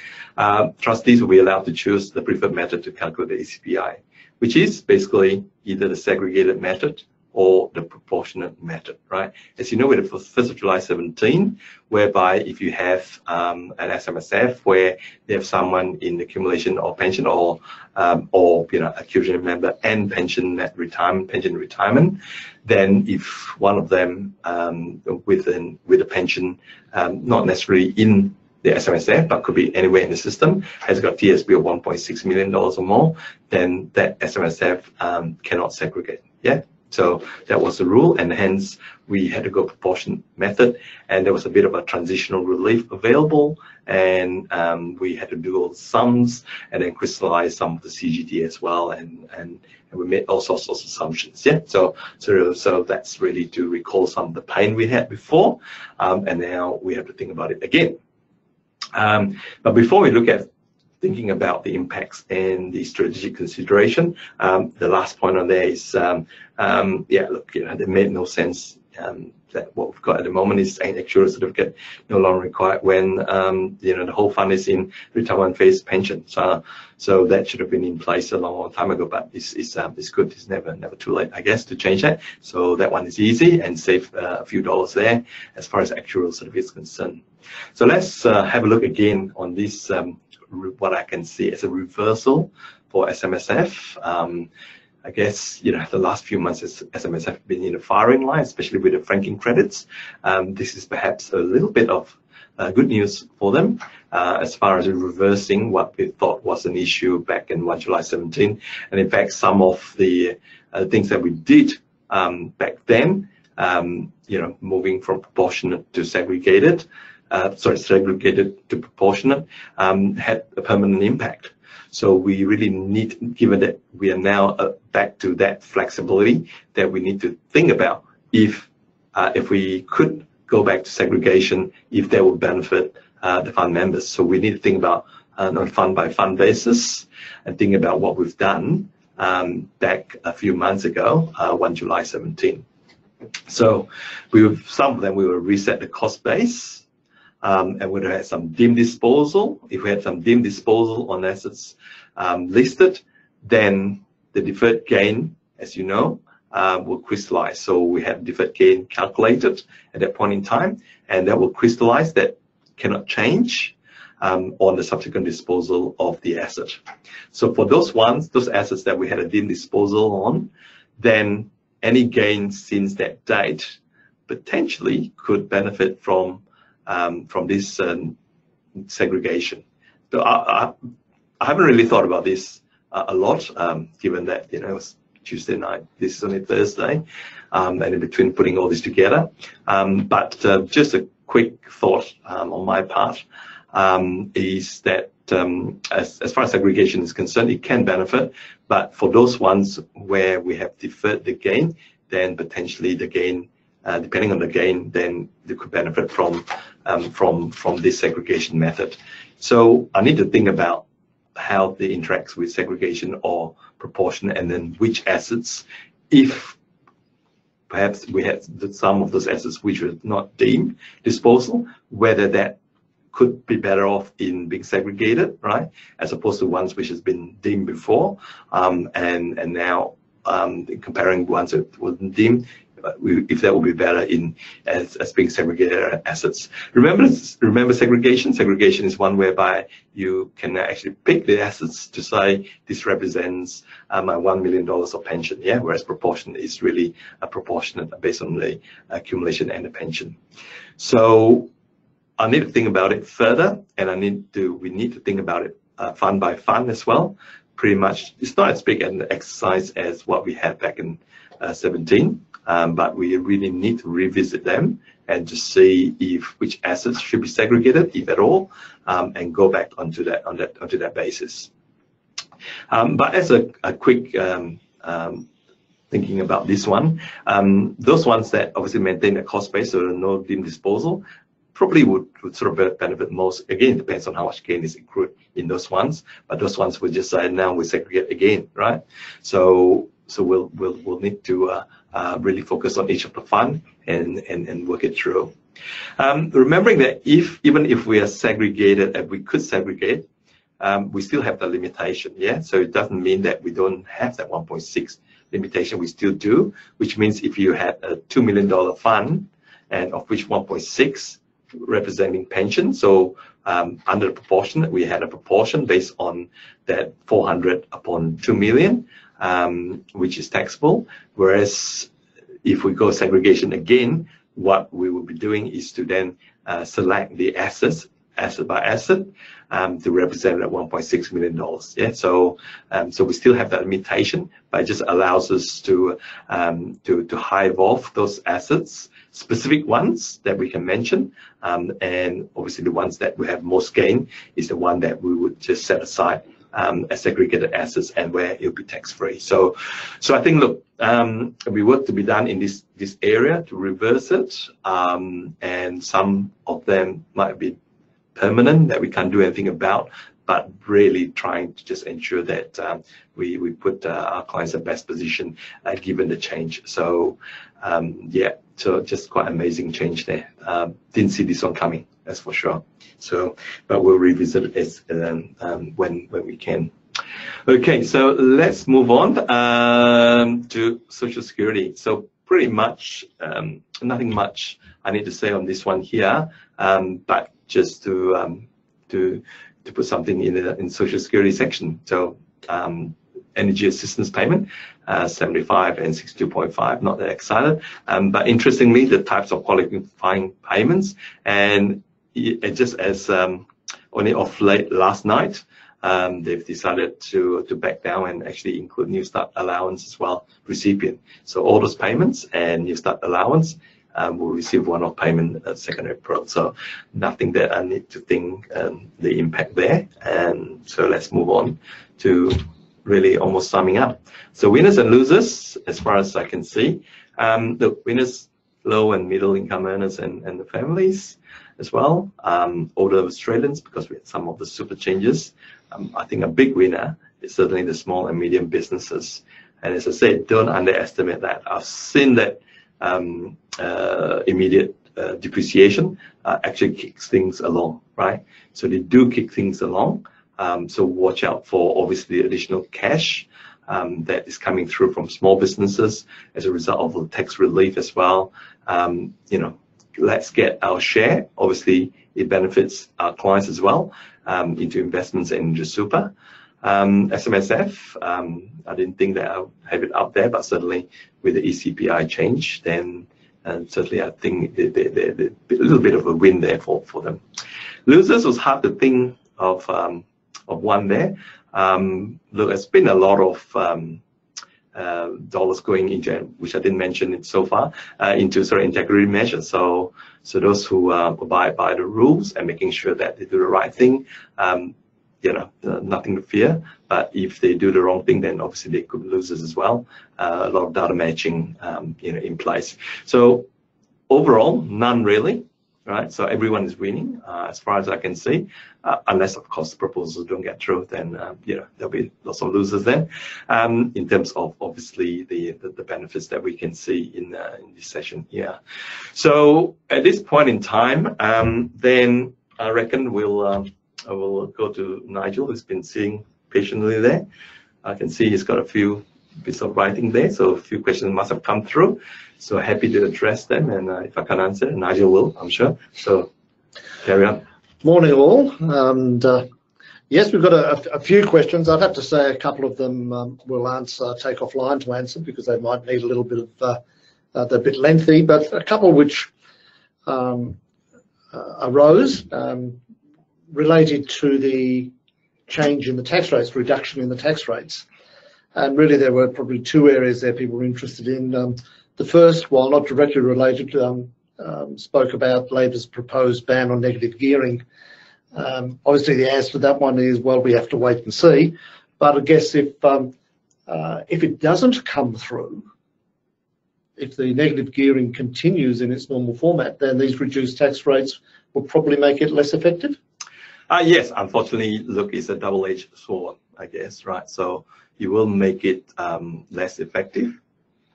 S2: Trustees will be allowed to choose the preferred method to calculate the ECPI, which is basically either the segregated method or the proportionate method, right? As you know, with the 1st of July 17, whereby if you have an SMSF where they have someone in accumulation or pension, or accumulation member and pension retirement, then if one of them with a pension not necessarily in the SMSF, but could be anywhere in the system, has got TSB of $1.6 million or more, then that SMSF cannot segregate. Yeah. So that was the rule, and hence we had to go proportionate method, and there was a bit of a transitional relief available, and we had to do all the sums and then crystallize some of the CGT as well, and we made all sorts of assumptions. Yeah, so that's really to recall some of the pain we had before, and now we have to think about it again. But before we look at thinking about the impacts and the strategic consideration. The last point on there is, yeah, look, it made no sense that what we've got at the moment is an actual certificate no longer required when the whole fund is in retirement phase pension. So that should have been in place a long time ago, but it's good. It's never too late, I guess, to change that. So that one is easy and save a few dollars there as far as actual certificate is concerned. So let's have a look again on this, what I can see as a reversal for SMSF. I guess, the last few months SMSF have been in a firing line, especially with the franking credits. This is perhaps a little bit of good news for them as far as reversing what we thought was an issue back in July 17. And in fact, some of the things that we did back then, moving from proportionate to segregated, segregated to proportionate, had a permanent impact. So we really need, given that we are now back to that flexibility, that we need to think about if we could go back to segregation, if that would benefit the fund members. So we need to think about on a fund by fund basis and think about what we've done back a few months ago, 1 July 17. So some of them we will reset the cost base. And we'd have some dim disposal. If we had some dim disposal on assets listed, then the deferred gain, as you know, will crystallize. So we have deferred gain calculated at that point in time, and that will crystallize. That cannot change on the subsequent disposal of the asset. So for those assets that we had a dim disposal on, then any gains since that date potentially could benefit from this segregation. So I haven't really thought about this a lot, given that it was Tuesday night. This is only Thursday, and in between putting all this together. But just a quick thought on my part is that as far as segregation is concerned, it can benefit, but for those ones where we have deferred the gain, then potentially the gain, depending on the gain, then they could benefit from this segregation method. So I need to think about how they interact with segregation or proportion, and then which assets, if perhaps we had some of those assets which were not deemed disposal, whether that could be better off in being segregated, right, as opposed to ones which has been deemed before, and now comparing ones that wasn't deemed, if that would be better as being segregated assets. Remember segregation. Segregation is one whereby you can actually pick the assets to say this represents my $1 million of pension. Yeah, whereas proportion is really a proportionate based on the accumulation and the pension. So I need to think about it further, and we need to think about it fund by fund as well. Pretty much, it's not as big an exercise as what we had back in 17. But we really need to revisit them and to see which assets should be segregated, if at all, and go back onto that basis. But as a quick thinking about this one, those ones that obviously maintain a cost base, so no deemed disposal, probably would sort of benefit most. Again, it depends on how much gain is accrued in those ones, but those ones we just say now we segregate again, right? So we'll need to really focus on each of the fund and work it through. Remembering that even if we are segregated and we could segregate, we still have the limitation, yeah? So it doesn't mean that we don't have that 1.6 limitation, we still do, which means if you had a $2 million fund, and of which 1.6 representing pension, so under the proportion, we had a proportion based on that 400 upon 2 million, which is taxable. Whereas if we go segregation again, what we will be doing is to then select the assets, asset by asset, to represent that $1.6 million. Yeah, so we still have that limitation, but it just allows us to hive off those assets, specific ones that we can mention, and obviously the ones that we have most gain is the one that we would just set aside as segregated assets and where it'll be tax-free. So I think, look, there'll be work to be done in this area to reverse it, and some of them might be permanent that we can't do anything about, but really trying to just ensure that we put our clients in the best position given the change. So yeah, so just quite amazing change there. Didn't see this one coming, that's for sure. So, but we'll revisit it when we can. Okay, so let's move on to Social Security. So pretty much nothing much I need to say on this one here, but just to put something in Social Security section. So energy assistance payment, 75 and 62.5, not that excited. But interestingly, the types of qualifying payments, and just as only of late last night, they've decided to back down and actually include New Start allowance as well, recipient. So all those payments and New Start allowance will receive one-off payment at 2nd April. So nothing that I need to think the impact there. And so let's move on to really almost summing up. So winners and losers, as far as I can see, the winners, low and middle income earners and the families as well, older Australians, because we had some of the super changes. I think a big winner is certainly the small and medium businesses. And as I said, don't underestimate that. I've seen that immediate depreciation actually kicks things along, right? So they do kick things along. So watch out for obviously additional cash that is coming through from small businesses as a result of the tax relief as well. You know, let's get our share. Obviously, it benefits our clients as well into investments and into super. SMSF, I didn't think that I'll have it up there, but certainly with the ECPI change, then certainly I think a little bit of a win there for them. Losers was hard to think of one there. Look, there's been a lot of dollars going into, which I didn't mention it so far, into sort of integrity measures. So those who abide by the rules and making sure that they do the right thing, you know, nothing to fear. But if they do the wrong thing, then obviously they could be losers as well. A lot of data matching, you know, in place. So overall, none really. Right, so everyone is winning as far as I can see, unless of course the proposals don't get through. Then you know, there'll be lots of losers then. In terms of obviously the benefits that we can see in this session here. So at this point in time, then I reckon I will go to Nigel, who's been sitting patiently there. I can see he's got a few bits of writing there, so a few questions must have come through. So happy to address them, and if I can answer, Nigel will, I'm sure. So carry on.
S3: Morning all, and yes, we've got a few questions. I'd have to say a couple of them we'll take offline to answer because they might need a little bit of, they're a bit lengthy, but a couple which arose related to the change in the tax rates, reduction in the tax rates. And really there were probably two areas there people were interested in. The first, while not directly related, spoke about Labor's proposed ban on negative gearing. Obviously the answer to that one is, well, we have to wait and see. But I guess if it doesn't come through, if the negative gearing continues in its normal format, then these reduced tax rates will probably make it less effective?
S2: Yes, unfortunately, look, it's a double-edged sword, I guess, right? So you will make it less effective,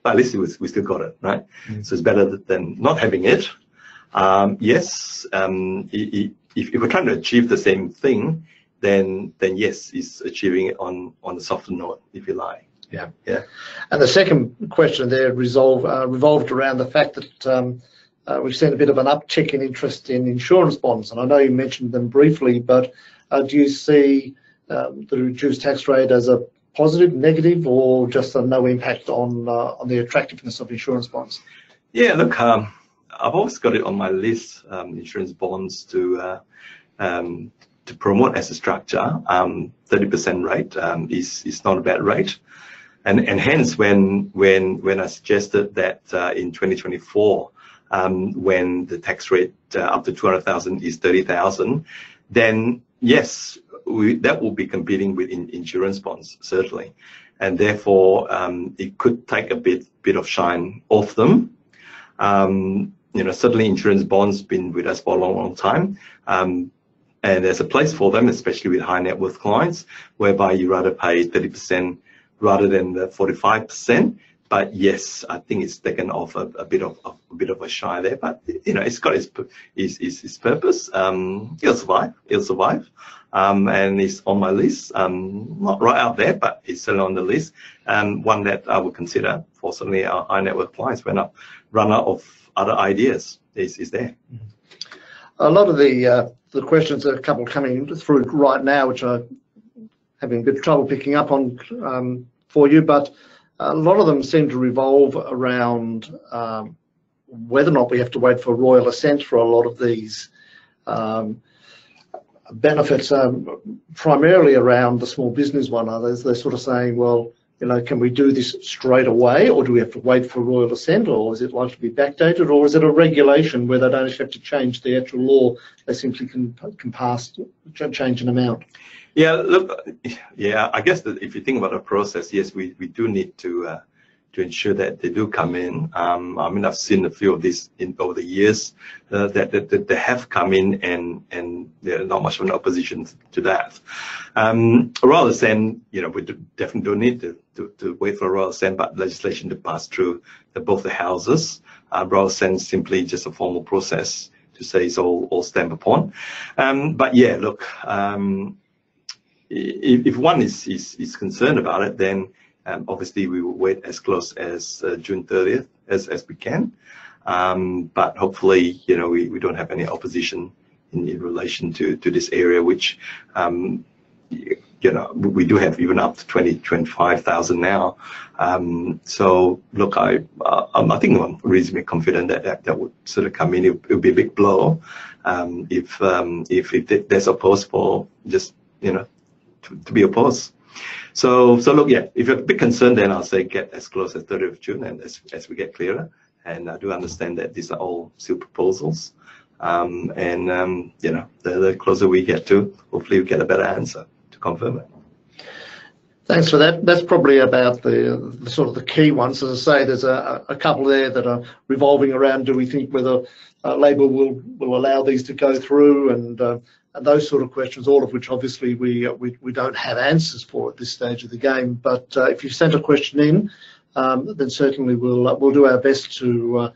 S2: but at least we still got it, right? So it's better than not having it. Yes, if we're trying to achieve the same thing, then yes, it's achieving it on a softer note, if you like.
S3: Yeah.
S2: Yeah.
S3: And the second question there revolved around the fact that we've seen a bit of an uptick in interest in insurance bonds, and I know you mentioned them briefly, but do you see the reduced tax rate as a positive, negative, or just a no impact on the attractiveness of insurance bonds? Yeah,
S2: look, I've always got it on my list, insurance bonds to promote as a structure. 30% rate is not a bad rate, and hence when I suggested that in 2024. When the tax rate up to 200,000 is 30,000, then yes, that will be competing with insurance bonds, certainly. And therefore, it could take a bit of shine off them. You know, certainly insurance bonds been with us for a long time. and there's a place for them, especially with high net worth clients, whereby you rather pay 30% rather than the 45%. But yes, I think it's taken off a bit of a shy there. But it's got its purpose. It'll survive. And it's on my list. Not right out there, but it's still on the list. And one that I would consider for certainly our high net worth clients when I run out of other ideas is there.
S3: A lot of the questions, a couple coming through right now, which I'm having a bit of trouble picking up on for you, but a lot of them seem to revolve around whether or not we have to wait for royal assent for a lot of these benefits, primarily around the small business one. They're sort of saying, well, can we do this straight away, or do we have to wait for royal assent, or is it likely to be backdated, or is it a regulation where they don't actually have to change the actual law? They simply can change an amount.
S2: Yeah, look, I guess that if you think about the process, yes, we do need to ensure that they do come in. I mean, I've seen a few of these over the years that they have come in, and there's not much of an opposition to that. Royal assent, we definitely don't need to wait for a royal assent, but legislation to pass through both the houses. Royal assent is simply just a formal process to say it's all stamped upon. But yeah, look. If one is concerned about it, then obviously we will wait as close as June 30th as we can. But hopefully, we don't have any opposition in relation to this area, which we do have even up to 25,000 now. So look, I think I'm reasonably confident that would sort of come in. It would be a big blow if there's opposed for just to be opposed. So look, yeah, if you're a bit concerned, then I'll say get as close as 30th of June, and as we get clearer. And I do understand that these are all still proposals. The closer we get to, hopefully we get a better answer to confirm it.
S3: Thanks for that. That's probably about the sort of the key ones. As I say, there's a couple there that are revolving around, do we think whether Labor will allow these to go through, and those sort of questions, all of which obviously we don't have answers for at this stage of the game. But if you've sent a question in, then certainly we'll do our best to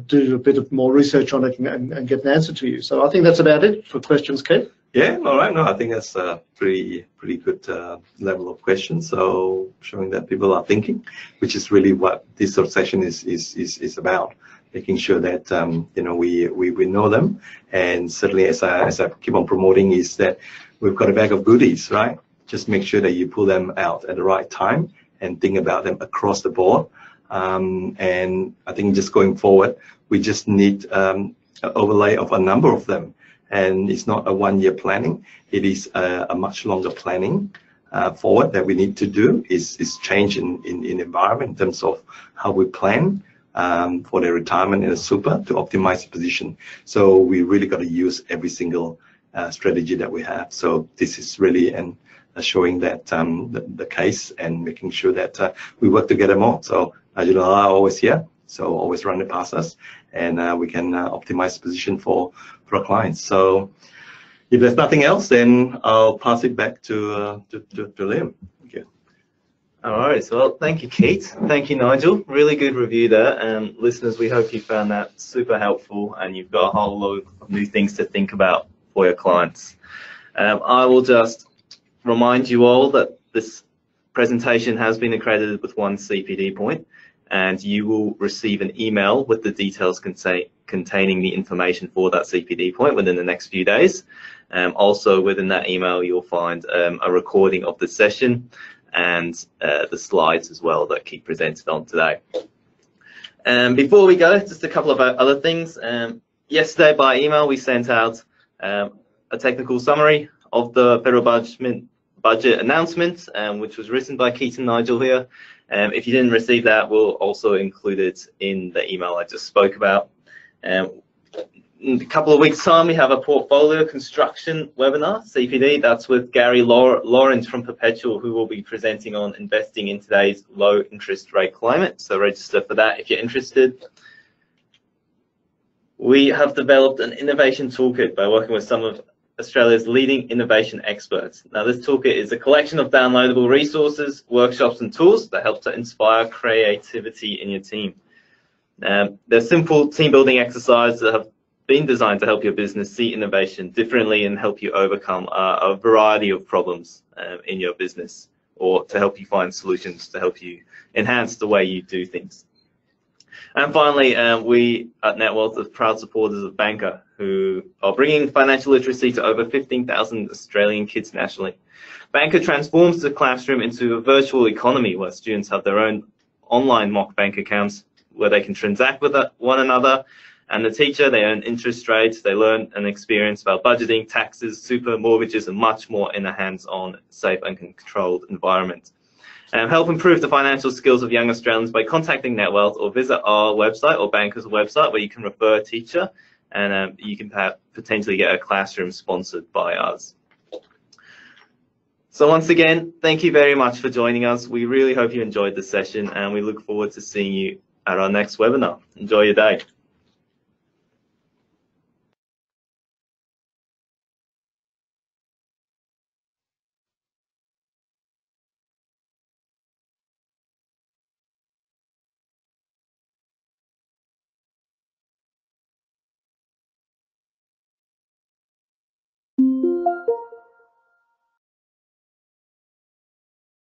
S3: do a bit of more research on it and get an answer to you. So I think that's about it for questions, Keat.
S2: Yeah, all right. No, I think that's a pretty good level of questions. So showing that people are thinking, which is really what this sort of session is about. Making sure that we know them, and certainly as I keep on promoting, is that we've got a bag of goodies, right? Just make sure that you pull them out at the right time and think about them across the board. And I think just going forward, we just need an overlay of a number of them, and it's not a one-year planning. It is a much longer planning forward that we need to do. Is change in environment in terms of how we plan. For their retirement in a super to optimize the position. So we really got to use every single strategy that we have. So this is really showing that the case and making sure that we work together more. So as you know, I'm always here, so always run it past us, and we can optimize the position for our clients. So if there's nothing else, then I'll pass it back to Liam.
S1: All right, so well, thank you, Keat. Thank you, Nigel. Really good review there. And listeners, we hope you found that super helpful and you've got a whole load of new things to think about for your clients. I will just remind you all that this presentation has been accredited with one CPD point, and you will receive an email with the details containing the information for that CPD point within the next few days. Also within that email, you'll find a recording of the session and the slides as well that Keat presented on today. Before we go, just a couple of other things. Yesterday by email, we sent out a technical summary of the federal budget announcement, which was written by Keat and Nigel here. If you didn't receive that, we'll also include it in the email I just spoke about. In a couple of weeks' time, we have a portfolio construction webinar, CPD. That's with Gary Lawrence from Perpetual, who will be presenting on investing in today's low interest rate climate. So register for that if you're interested. We have developed an innovation toolkit by working with some of Australia's leading innovation experts. Now, this toolkit is a collection of downloadable resources, workshops, and tools that help to inspire creativity in your team. They're simple team-building exercises that have been designed to help your business see innovation differently and help you overcome a variety of problems in your business, or to help you find solutions to help you enhance the way you do things. And finally, we at Netwealth are proud supporters of Banker, who are bringing financial literacy to over 15,000 Australian kids nationally. Banker transforms the classroom into a virtual economy where students have their own online mock bank accounts where they can transact with one another, and the teacher, they earn interest rates, they learn and experience about budgeting, taxes, super, mortgages, and much more in a hands-on, safe and controlled environment. Help improve the financial skills of young Australians by contacting Netwealth or visit our website or Banker's website where you can refer a teacher, and you can potentially get a classroom sponsored by us. So once again, thank you very much for joining us. We really hope you enjoyed the session, and we look forward to seeing you at our next webinar. Enjoy your day.